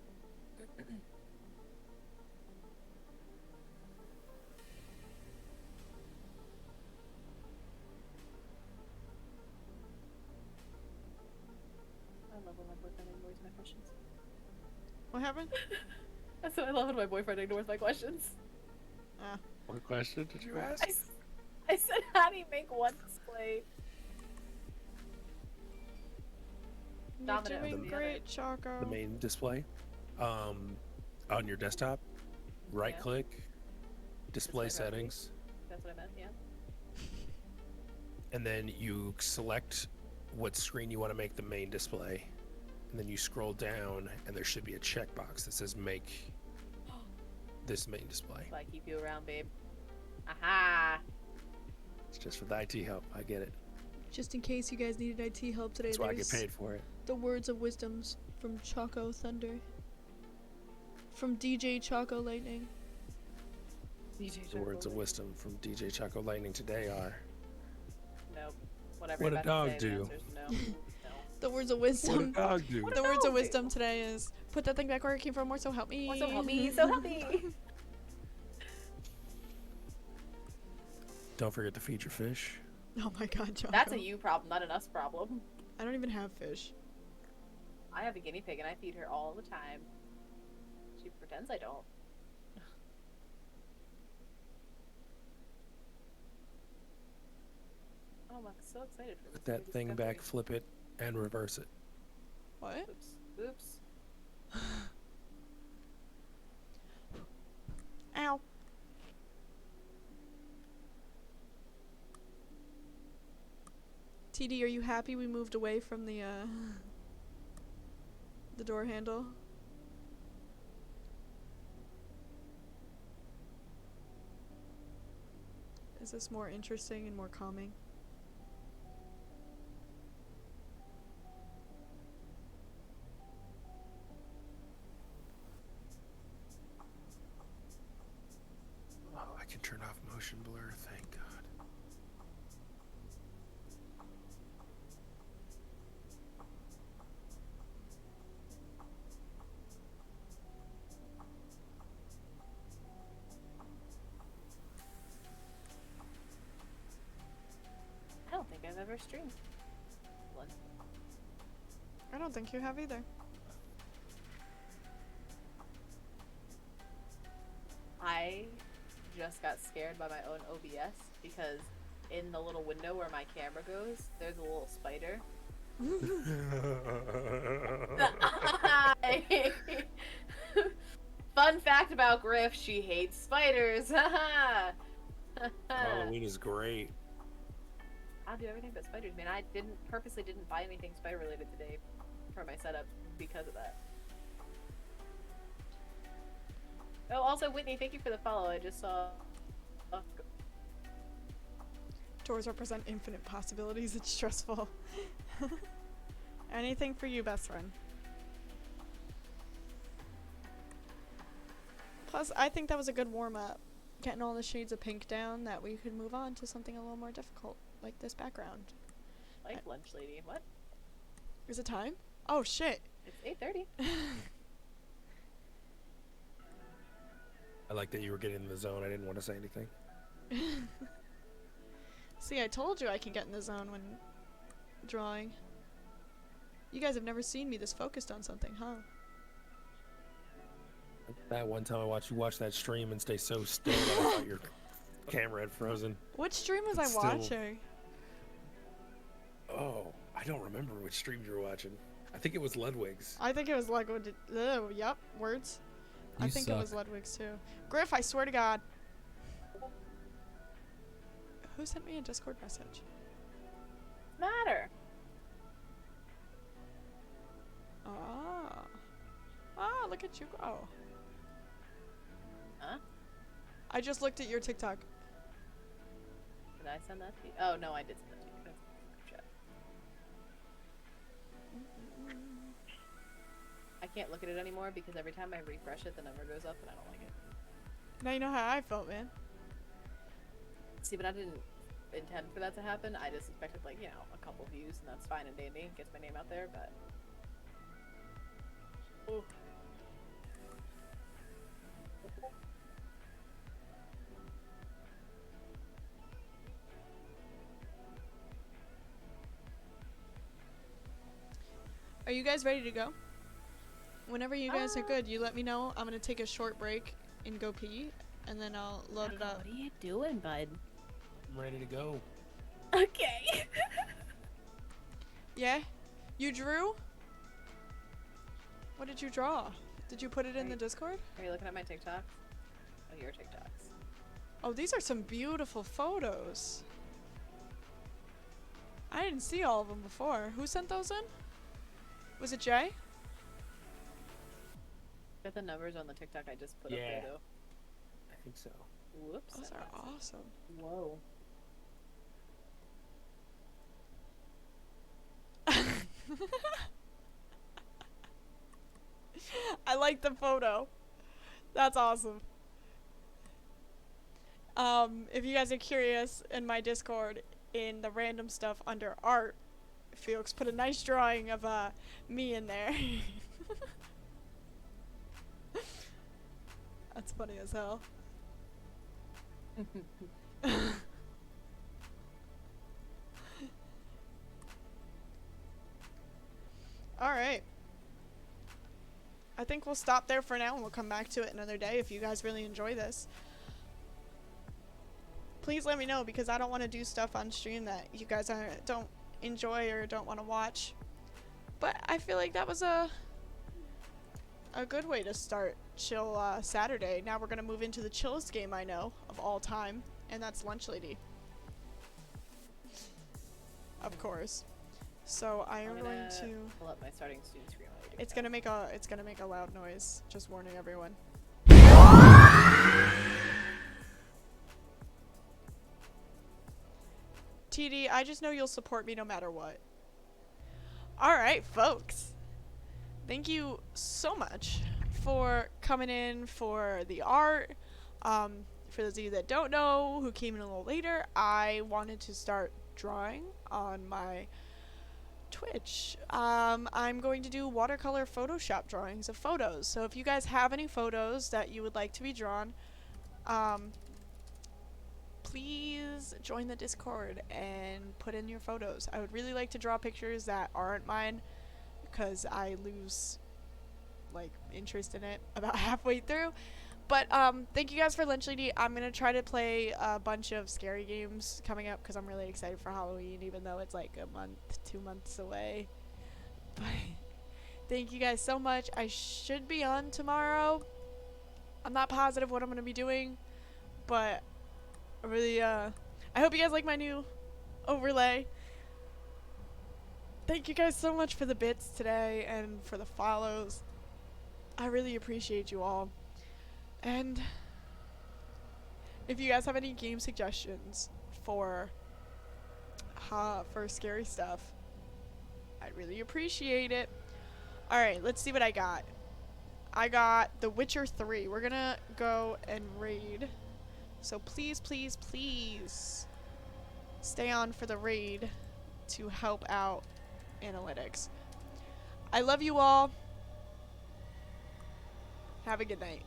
I love when my boyfriend ignores my questions. What happened? That's what I love when my boyfriend ignores my questions. Ah. What question did you ask? I said, how do you make one display? You're Dominant doing over the great, Choco. The main display. On your desktop, right click, display settings, That's what I meant, yeah. and then you select what screen you want to make the main display. And then you scroll down, and there should be a checkbox that says make this main display. So I keep you around, babe. Aha! It's just for the IT help. I get it. Just in case you guys needed IT help today, That's why I get there's paid for it. the words of wisdoms from Choco Thunder. From DJ Choco Lightning. The words of wisdom from DJ Choco Lightning today are: Nope. Whatever what you're a about to dog say, the do. answer's no. The words of wisdom. What a dog do. The words of wisdom today is put that thing back where it came from, or so help me. Or so help me, so help me. Don't forget to feed your fish. Oh my god, Choco. That's a you problem, not an us problem. I don't even have fish. I have a guinea pig and I feed her all the time. She pretends I don't. Oh, I'm so excited for this. Put that new thing discovery. back, flip it, and reverse it. What? Oops. Oops. Ow. TD, are you happy we moved away from the door handle? Is this more interesting and more calming? Oh, I can turn off motion blur, thank God. I don't think I've ever streamed one. I don't think you have either. I just got scared by my own OBS because in the little window where my camera goes, there's a little spider. Fun fact about Griff, she hates spiders. Halloween is great. I'll do everything but spiders, man. I purposely didn't buy anything spider related today for my setup because of that. Oh, also Whitney, thank you for the follow. I just saw. Doors represent infinite possibilities. It's stressful. Anything for you, best friend. Plus, I think that was a good warm-up. Getting all the shades of pink down, that we could move on to something a little more difficult, like this background. Like lunch lady. What? Is it time? Oh, shit. It's 8:30. I like that you were getting in the zone. I didn't want to say anything. See, I told you I can get in the zone when drawing. You guys have never seen me this focused on something, huh? That one time I watched you watch that stream and stay so still that I thought your camera had frozen. Which stream was I Still- watching? Oh, I don't remember which stream you were watching. I think it was Ludwig's. I think it was Ludwig. Yep, words. I You think it was suck. Ludwig's too. Griff, I swear to God. Who sent me a Discord message? Matter. look at you go. Huh? I just looked at your TikTok. Did I send that to you? Oh no, I did send that to you. That's chat. I can't look at it anymore because every time I refresh it, the number goes up, and I don't like it. Now you know how I felt, man. See, but I didn't intend for that to happen. I just expected, like, you know, a couple views, and that's fine and dandy. Gets my name out there, but. Ooh. Are you guys ready to go? Whenever you guys are good, you let me know. I'm gonna take a short break and go pee, and then I'll load it up. What are you doing, bud? I'm ready to go. Okay. Yeah? You drew? What did you draw? Did you put it in the Discord? Are you looking at my TikToks? Oh, your TikToks. Oh, these are some beautiful photos. I didn't see all of them before. Who sent those in? Was it Jay? Got the numbers on the TikTok I just put up Yeah. there, though. I think so. Whoops. Those are awesome. Whoa. I like the photo. That's awesome. If you guys are curious, in my Discord, in the random stuff under art, Felix put a nice drawing of me in there. That's funny as hell. Alright. I think we'll stop there for now and we'll come back to it another day if you guys really enjoy this. Please let me know because I don't want to do stuff on stream that you guys don't enjoy or don't want to watch. But I feel like that was a good way to start Chill Saturday. Now we're going to move into the chillest game I know of all time, and that's Lunch Lady. Of course. So I am going to pull up my starting student screen while you do It's that. gonna make a loud noise. Just warning everyone. TD, I just know you'll support me no matter what. Alright, folks. Thank you so much for coming in for the art. For those of you that don't know, who came in a little later, I wanted to start drawing on my Twitch. I'm going to do watercolor Photoshop drawings of photos. So if you guys have any photos that you would like to be drawn, please join the Discord and put in your photos. I would really like to draw pictures that aren't mine because I lose like interest in it about halfway through. But thank you guys for Lunch Lady. I'm gonna try to play a bunch of scary games coming up because I'm really excited for Halloween, even though it's like a month, 2 months away. But thank you guys so much. I should be on tomorrow. I'm not positive what I'm gonna be doing, but I really I hope you guys like my new overlay. Thank you guys so much for the bits today and for the follows. I really appreciate you all. And if you guys have any game suggestions for scary stuff, I'd really appreciate it. Alright, let's see what I got. I got The Witcher 3. We're gonna go and raid. So please, please, please stay on for the raid to help out analytics. I love you all. Have a good night.